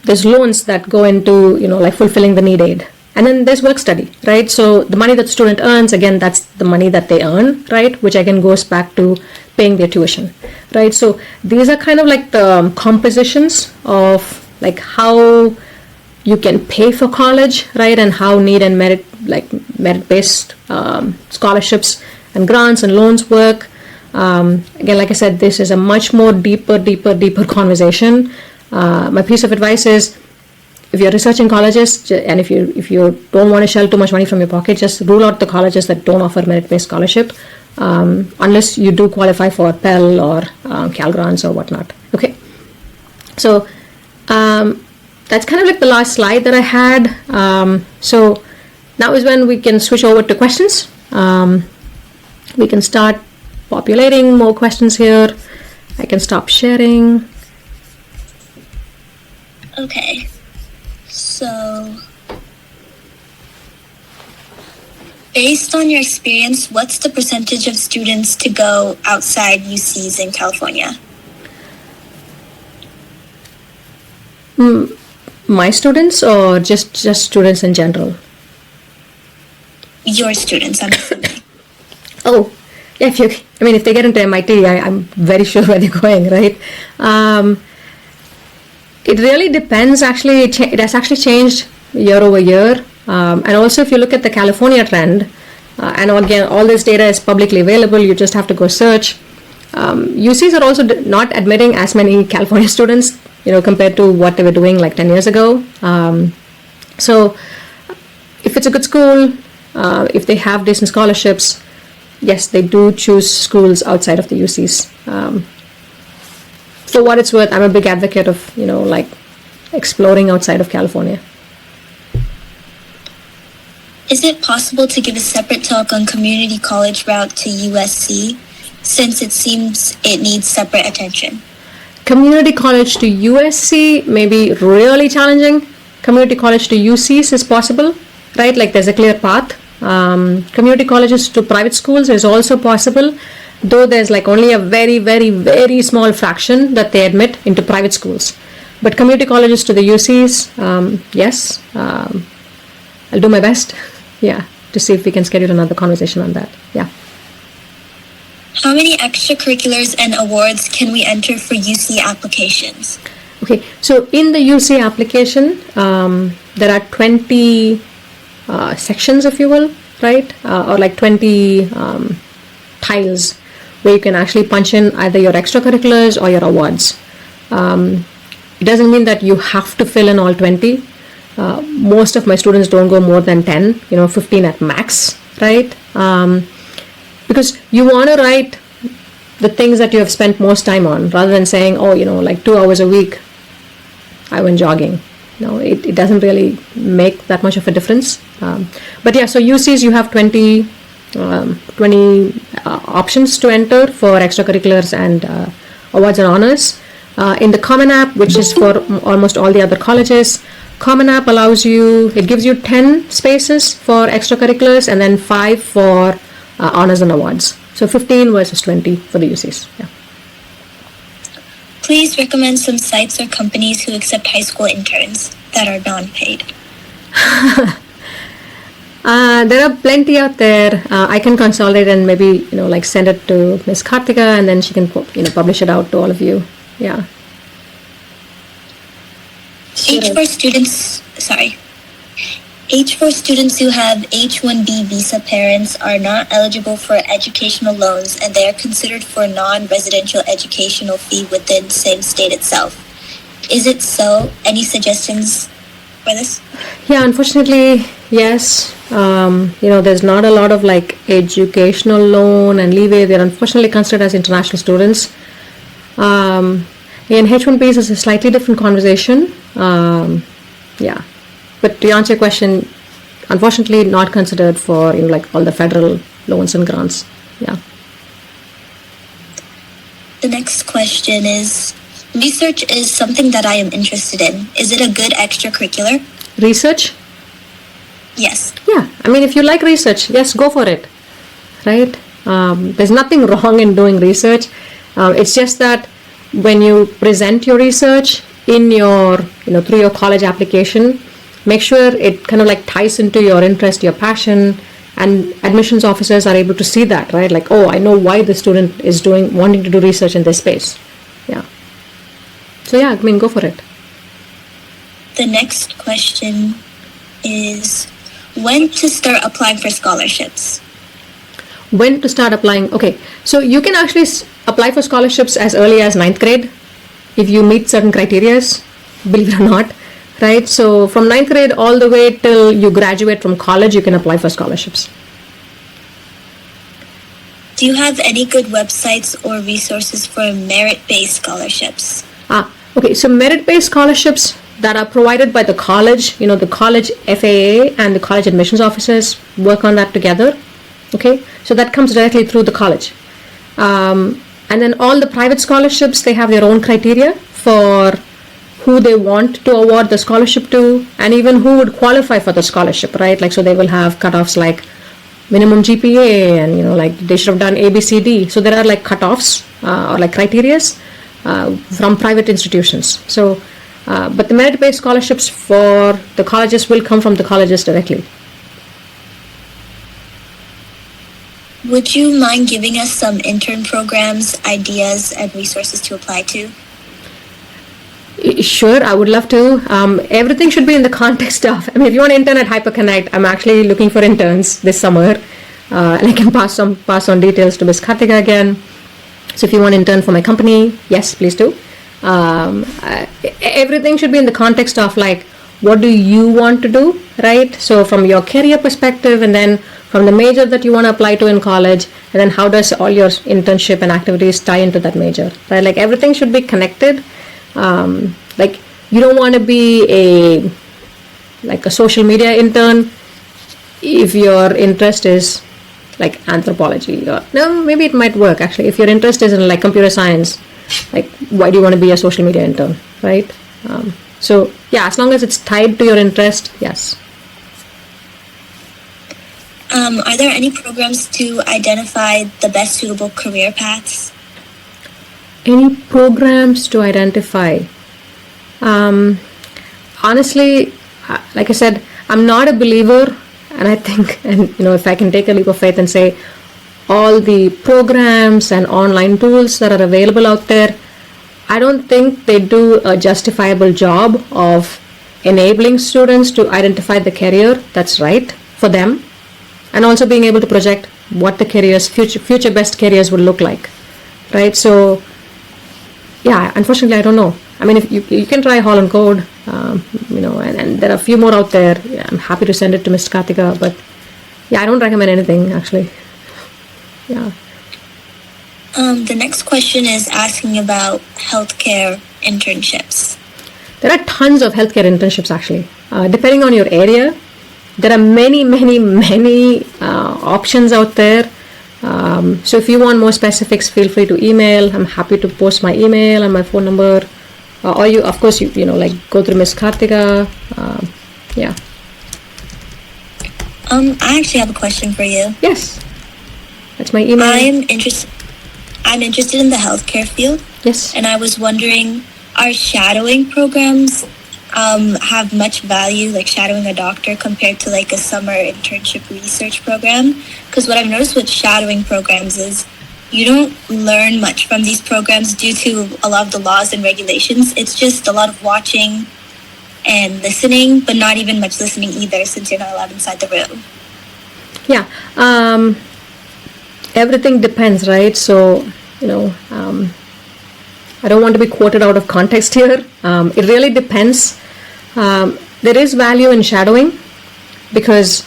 There's loans that go into like fulfilling the need aid. And then there's work study, right? So the money that the student earns, again, that's the money that they earn, right? Which again goes back to paying their tuition, right? So these are kind of like the compositions of like how you can pay for college, right? And how need and merit-based scholarships and grants and loans work. Again, like I said, this is a much more deeper conversation. My piece of advice is, if you're researching colleges and if you don't want to shell too much money from your pocket, just rule out the colleges that don't offer merit-based scholarship, unless you do qualify for Pell or Cal grants or whatnot. Okay, so that's kind of like the last slide that I had. So now is when we can switch over to questions. We can start populating more questions here. I can stop sharing. Okay. So, based on your experience, what's the percentage of students to go outside UCs in California? My students or just students in general? Your students, I'm assuming. Oh, yeah, if they get into MIT, I'm very sure where they're going, right? It really depends. Actually, it has actually changed year over year. And also, if you look at the California trend, and again, all this data is publicly available, you just have to go search. UCs are also not admitting as many California students, compared to what they were doing like 10 years ago. So, if it's a good school, if they have decent scholarships, yes, they do choose schools outside of the UCs. For what it's worth, I'm a big advocate of, exploring outside of California. Is it possible to give a separate talk on community college route to USC, since it seems it needs separate attention? Community college to USC may be really challenging. Community college to UCs is possible, right? Like there's a clear path. Community colleges to private schools is also possible, though there's like only a very, very, very small fraction that they admit into private schools. But community colleges to the UCs, yes, I'll do my best, to see if we can schedule another conversation on that, How many extracurriculars and awards can we enter for UC applications? Okay, so in the UC application, there are 20 sections, if you will, right? Or like 20 tiles where you can actually punch in either your extracurriculars or your awards. It doesn't mean that you have to fill in all 20. Most of my students don't go more than 10, 15 at max, right? Because you want to write the things that you have spent most time on, rather than saying, like 2 hours a week I went jogging. No, it doesn't really make that much of a difference. But yeah, so UCs, you have 20 options to enter for extracurriculars and awards and honors. In the Common App, which is for almost all the other colleges, Common App it gives you 10 spaces for extracurriculars and then 5 for honors and awards. So 15 versus 20 for the UCs. Yeah. Please recommend some sites or companies who accept high school interns that are non-paid. There are plenty out there. I can consolidate and maybe send it to Ms. Karthika, and then she can publish it out to all of you. Yeah. H4 students who have H-1B visa parents are not eligible for educational loans, and they are considered for non-residential educational fee within same state itself. Is it so? Any suggestions for this? Yeah, unfortunately, yes. There's not a lot of like educational loan and leeway. They're unfortunately considered as international students. In H-1Bs is a slightly different conversation. But to answer your question, unfortunately not considered for all the federal loans and grants. Yeah. The next question is, research is something that I am interested in. Is it a good extracurricular? Research? Yes. Yeah. If you like research, yes, go for it. Right? There's nothing wrong in doing research. It's just that when you present your research in your, through your college application, make sure it kind of ties into your interest, your passion, and admissions officers are able to see that, right? Like, oh, I know why the student is wanting to do research in this space. Yeah. So yeah, I mean, go for it. The next question is when to start applying for scholarships. When to start applying? Okay, so you can actually apply for scholarships as early as 9th grade if you meet certain criterias, believe it or not, right? So from 9th grade all the way till you graduate from college, you can apply for scholarships. Do you have any good websites or resources for merit-based scholarships? Okay, so merit-based scholarships that are provided by the college, the college FAA and the college admissions officers work on that together. Okay, so that comes directly through the college. And then all the private scholarships, they have their own criteria for who they want to award the scholarship to, and even who would qualify for the scholarship, right? Like, so they will have cutoffs like minimum GPA and, like they should have done ABCD. So there are like cutoffs or like criterias from private institutions. So, but the merit-based scholarships for the colleges will come from the colleges directly. Would you mind giving us some intern programs, ideas, and resources to apply to? Sure, I would love to. Everything should be in the context of, if you want to intern at HyperConnect, I'm actually looking for interns this summer. And I can pass on details to Ms. Kartika again. So if you want to intern for my company, yes, please do. Everything should be in the context of like, what do you want to do, right? So from your career perspective, and then from the major that you want to apply to in college, and then how does all your internship and activities tie into that major, right? Like everything should be connected. Like you don't want to be a social media intern if your interest is like anthropology, or no, maybe it might work actually. If your interest is in like computer science, like why do you want to be a social media intern, right? So yeah, as long as it's tied to your interest, yes. Are there any programs to identify the best suitable career paths? Any programs to identify? Honestly, like I said, I'm not a believer, and I think, if I can take a leap of faith and say all the programs and online tools that are available out there, I don't think they do a justifiable job of enabling students to identify the career that's right for them, and also being able to project what the careers, future best careers would look like, right? So yeah, unfortunately, I don't know. If you can try Hall and Code, and there are a few more out there. Yeah, I'm happy to send it to Ms. Kartika, but yeah, I don't recommend anything actually. Yeah. The next question is asking about healthcare internships. There are tons of healthcare internships actually. Depending on your area, there are many options out there. So if you want more specifics, feel free to email. I'm happy to post my email and my phone number. Or you, of course, go through Ms. Kartika. Yeah. I actually have a question for you. Yes. That's my email. I'm interested in the healthcare field. Yes. And I was wondering, are shadowing programs have much value, like shadowing a doctor, compared to like a summer internship research program? Because what I've noticed with shadowing programs is you don't learn much from these programs due to a lot of the laws and regulations. It's just a lot of watching and listening, but not even much listening either, since you're not allowed inside the room. Yeah. Everything depends, right? So, I don't want to be quoted out of context here. It really depends. There is value in shadowing because,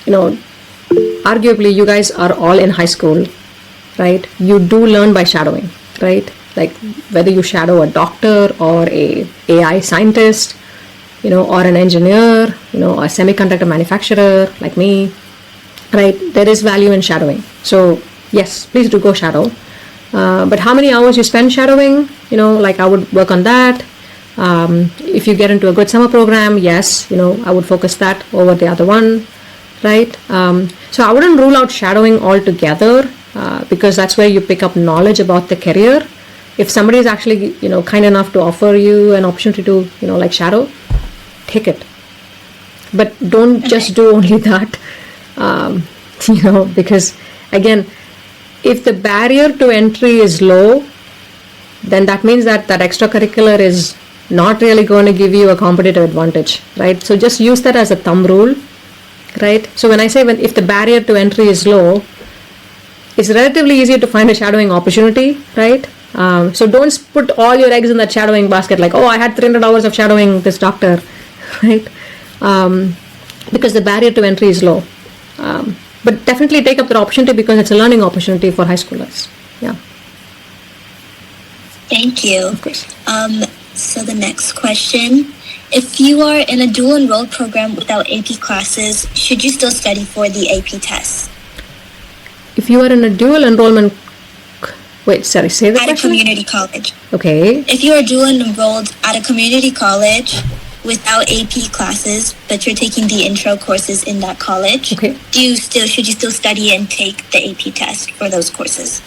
arguably you guys are all in high school, right? You do learn by shadowing, right? Like whether you shadow a doctor or a AI scientist, or an engineer, a semiconductor manufacturer like me, right? There is value in shadowing. So yes, please do go shadow. But how many hours you spend shadowing, I would work on that. If you get into a good summer program, yes, I would focus that over the other one, right? So I wouldn't rule out shadowing altogether because that's where you pick up knowledge about the career. If somebody is actually, kind enough to offer you an opportunity to, shadow, take it. But don't just do only that. because again, if the barrier to entry is low, then that means that extracurricular is not really going to give you a competitive advantage, right? So just use that as a thumb rule, right? So when I say if the barrier to entry is low, it's relatively easy to find a shadowing opportunity, right? So don't put all your eggs in that shadowing basket, like, oh, I had 300 hours of shadowing this doctor, right? Because the barrier to entry is low. But definitely take up the opportunity because it's a learning opportunity for high schoolers. Yeah. Thank you. Of course. So the next question, if you are in a dual enrolled program without AP classes, should you still study for the AP tests? If you are in a dual enrollment, say the question. At a community college. Okay. If you are dual enrolled at a community college without AP classes, but you're taking the intro courses in that college, okay, should you still study and take the AP test for those courses?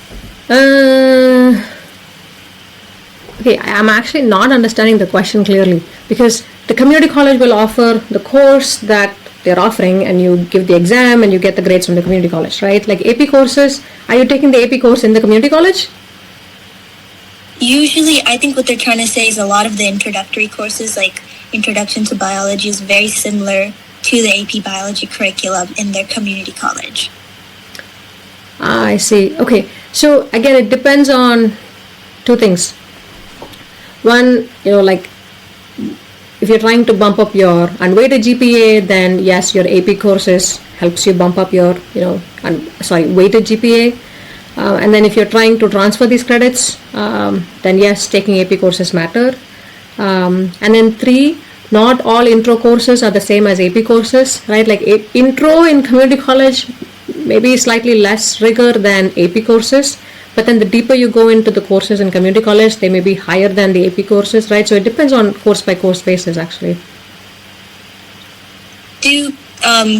Okay, I'm actually not understanding the question clearly, because the community college will offer the course that they're offering and you give the exam and you get the grades from the community college, right? Like AP courses, are you taking the AP course in the community college? Usually, I think what they're trying to say is a lot of the introductory courses, like Introduction to Biology, is very similar to the AP Biology curriculum in their community college. I see. Okay, so again, it depends on two things. One, like if you're trying to bump up your unweighted GPA, then yes, your AP courses helps you bump up your, weighted GPA. And then if you're trying to transfer these credits, then yes, taking AP courses matter. And then 3, not all intro courses are the same as AP courses, right? Like intro in community college maybe slightly less rigor than AP courses, but then the deeper you go into the courses in community college, they may be higher than the AP courses, right? So it depends on course by course basis, actually. Do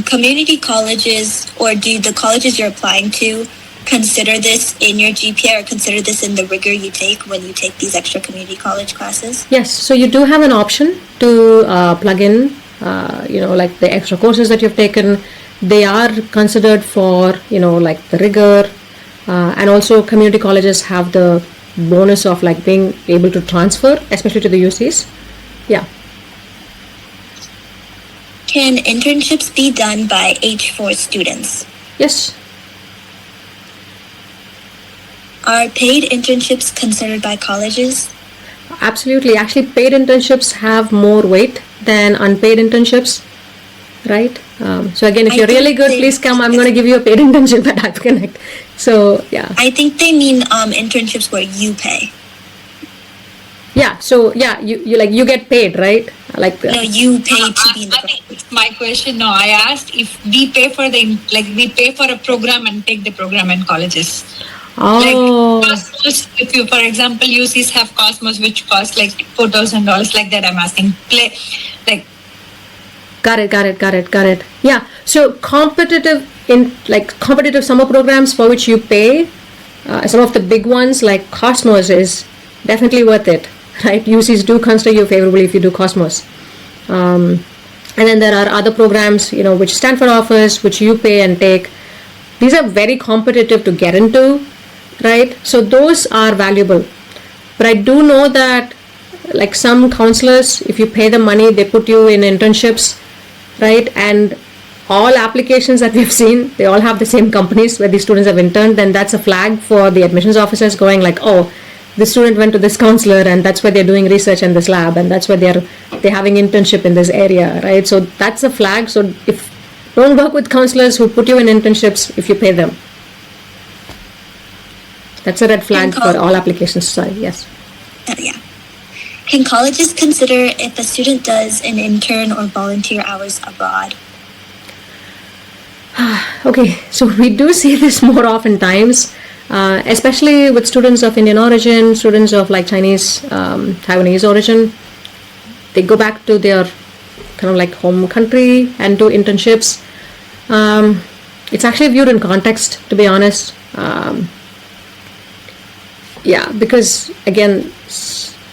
community colleges, or do the colleges you're applying to, consider this in your GPA or consider this in the rigor you take when you take these extra community college classes? Yes, so you do have an option to plug in, like the extra courses that you've taken. They are considered for, like the rigor, and also community colleges have the bonus of like being able to transfer, especially to the UCs. Yeah. Can internships be done by H4 students? Yes. Are paid internships considered by colleges? Absolutely. Actually, paid internships have more weight than unpaid internships, right? So again, if you're really good, please come. I'm going to give you a paid internship at HyperConnect. So yeah. I think they mean internships where you pay. Yeah. So yeah, you get paid, right? No, you pay to be in the program. My question, no, I asked if we pay for we pay for a program and take the program in colleges. Oh. Like Cosmos, if you, for example, UCs have Cosmos, which costs like $4,000, like that. I'm asking, Got it. Yeah. So competitive summer programs for which you pay, some of the big ones like Cosmos is definitely worth it, right? UCs do consider you favorably if you do Cosmos. And then there are other programs, which Stanford offers, which you pay and take. These are very competitive to get into, right? So those are valuable. But I do know that like some counselors, if you pay them money, they put you in internships, right? And all applications that we've seen, they all have the same companies where these students have interned. Then that's a flag for the admissions officers going like, oh, this student went to this counselor and that's where they're doing research in this lab and that's where they're having internship in this area, right? So that's a flag. So don't work with counselors who put you in internships if you pay them. That's a red flag for all applications. Sorry, yes. Yeah. Can colleges consider if a student does an intern or volunteer hours abroad? Okay, so we do see this more often times, especially with students of Indian origin, students of like Chinese, Taiwanese origin. They go back to their kind of like home country and do internships. It's actually viewed in context, to be honest. Yeah, because again,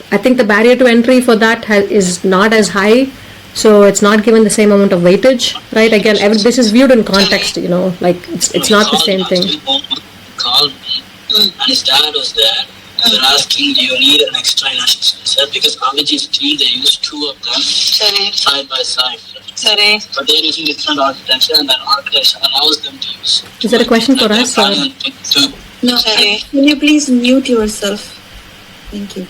I think the barrier to entry for that is not as high. so it's not given the same amount of weightage, right? Again, this is viewed in context, like it's not the same thing. He called me, and his dad was there. They're asking, do you need an extra national set? Because Abhijit's team, they use two of them side by side. But they're using different architecture, and that architecture allows them to use. Is that a question for us? Or? No, can you please mute yourself? Thank you.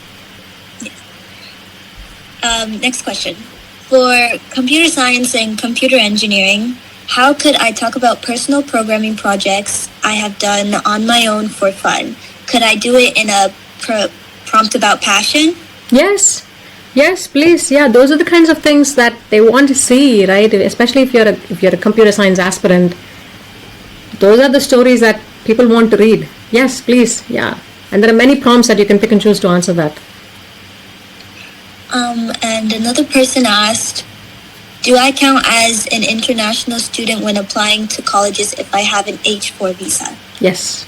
Next question. For computer science and computer engineering, how could I talk about personal programming projects I have done on my own for fun? Could I do it in a prompt about passion? Yes, please. Yeah, those are the kinds of things that they want to see, right? Especially if you're a computer science aspirant. Those are the stories that people want to read. Yes, please. Yeah, and there are many prompts that you can pick and choose to answer that. And another person asked, do I count as an international student when applying to colleges if I have an H4 visa? Yes.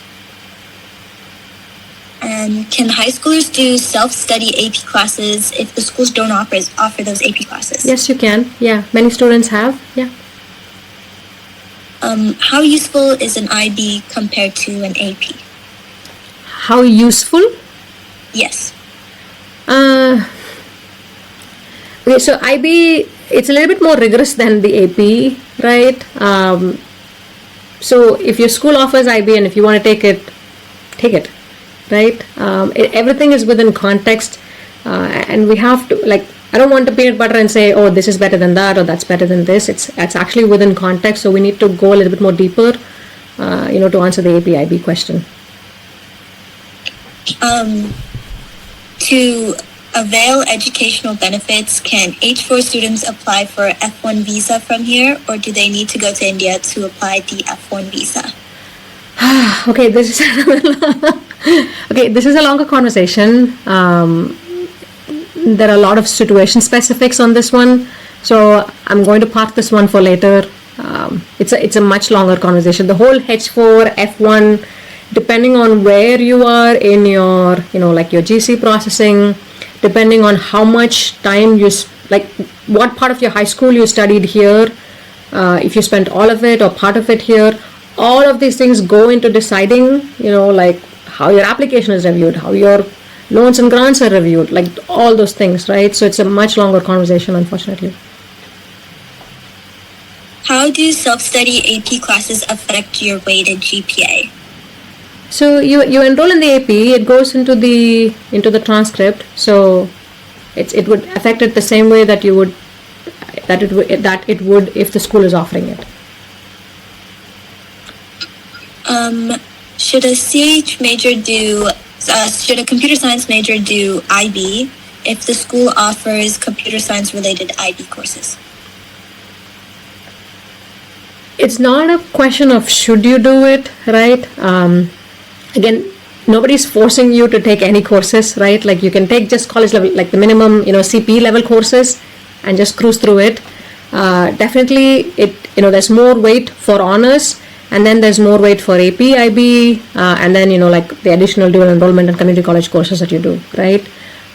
And can high schoolers do self-study AP classes if the schools don't offer those AP classes? Yes, you can. Yeah, many students have. Yeah. How useful is an IB compared to an AP? How useful? Yes. Okay, so IB, it's a little bit more rigorous than the AP, right? So if your school offers IB and if you want to take it, right? Everything is within context, and we have to, I don't want to peanut butter and say, oh, this is better than that or that's better than this. It's actually within context, so we need to go a little bit more deeper, to answer the AP IB question. To avail educational benefits, can H4 students apply for F1 visa from here, or do they need to go to India to apply the F1 visa? Okay, this is a longer conversation. There are a lot of situation specifics on this one, so I'm going to park this one for later. It's a much longer conversation. The whole H4, F1, depending on where you are in your, your GC processing, depending on how much time what part of your high school you studied here, if you spent all of it or part of it here, all of these things go into deciding, how your application is reviewed, how your loans and grants are reviewed, all those things, right? So it's a much longer conversation, unfortunately. How do self-study AP classes affect your weighted GPA? So you enroll in the AP, it goes into the transcript, so it would affect it the same way that it would if the school is offering it. Should a computer science major do IB if the school offers computer science related IB courses? It's not a question of should you do it, right? Again, nobody's forcing you to take any courses, right? You can take just college level, the minimum, CP level courses and just cruise through it. Definitely, there's more weight for honors, and then there's more weight for AP, IB, and then, the additional dual enrollment and community college courses that you do, right?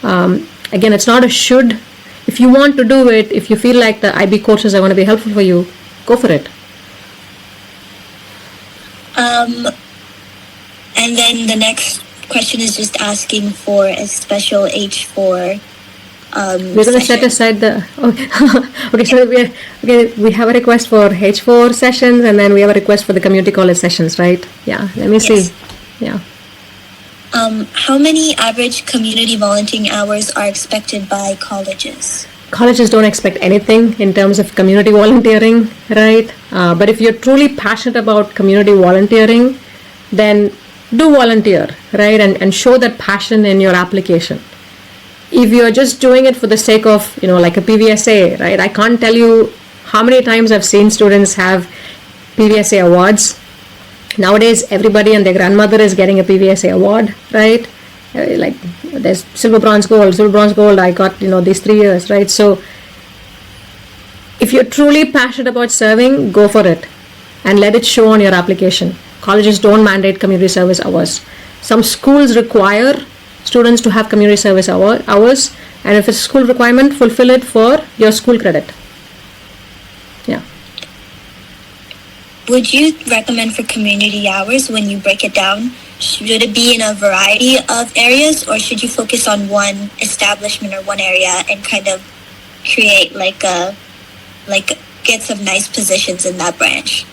Again, it's not a should. If you want to do it, if you feel like the IB courses are going to be helpful for you, go for it. And then the next question is just asking for a special H4 we're going to set aside the okay. So we have a request for H4 sessions, and then we have a request for the community college sessions, right? Yeah, let me see. Yeah. How many average community volunteering hours are expected by colleges? Colleges don't expect anything in terms of community volunteering, right? But if you're truly passionate about community volunteering, then do volunteer, right? And show that passion in your application. If you're just doing it for the sake of, like a PVSA, right? I can't tell you how many times I've seen students have PVSA awards. Nowadays, everybody and their grandmother is getting a PVSA award, right? There's silver, bronze, gold. I got, these 3 years, right? So if you're truly passionate about serving, go for it and let it show on your application. Colleges don't mandate community service hours. Some schools require students to have community service hours, and if it's a school requirement, fulfill it for your school credit. would you recommend for community hours when you break it down? Should it be in a variety of areas, or should you focus on one establishment or one area and kind of create get some nice positions in that branch?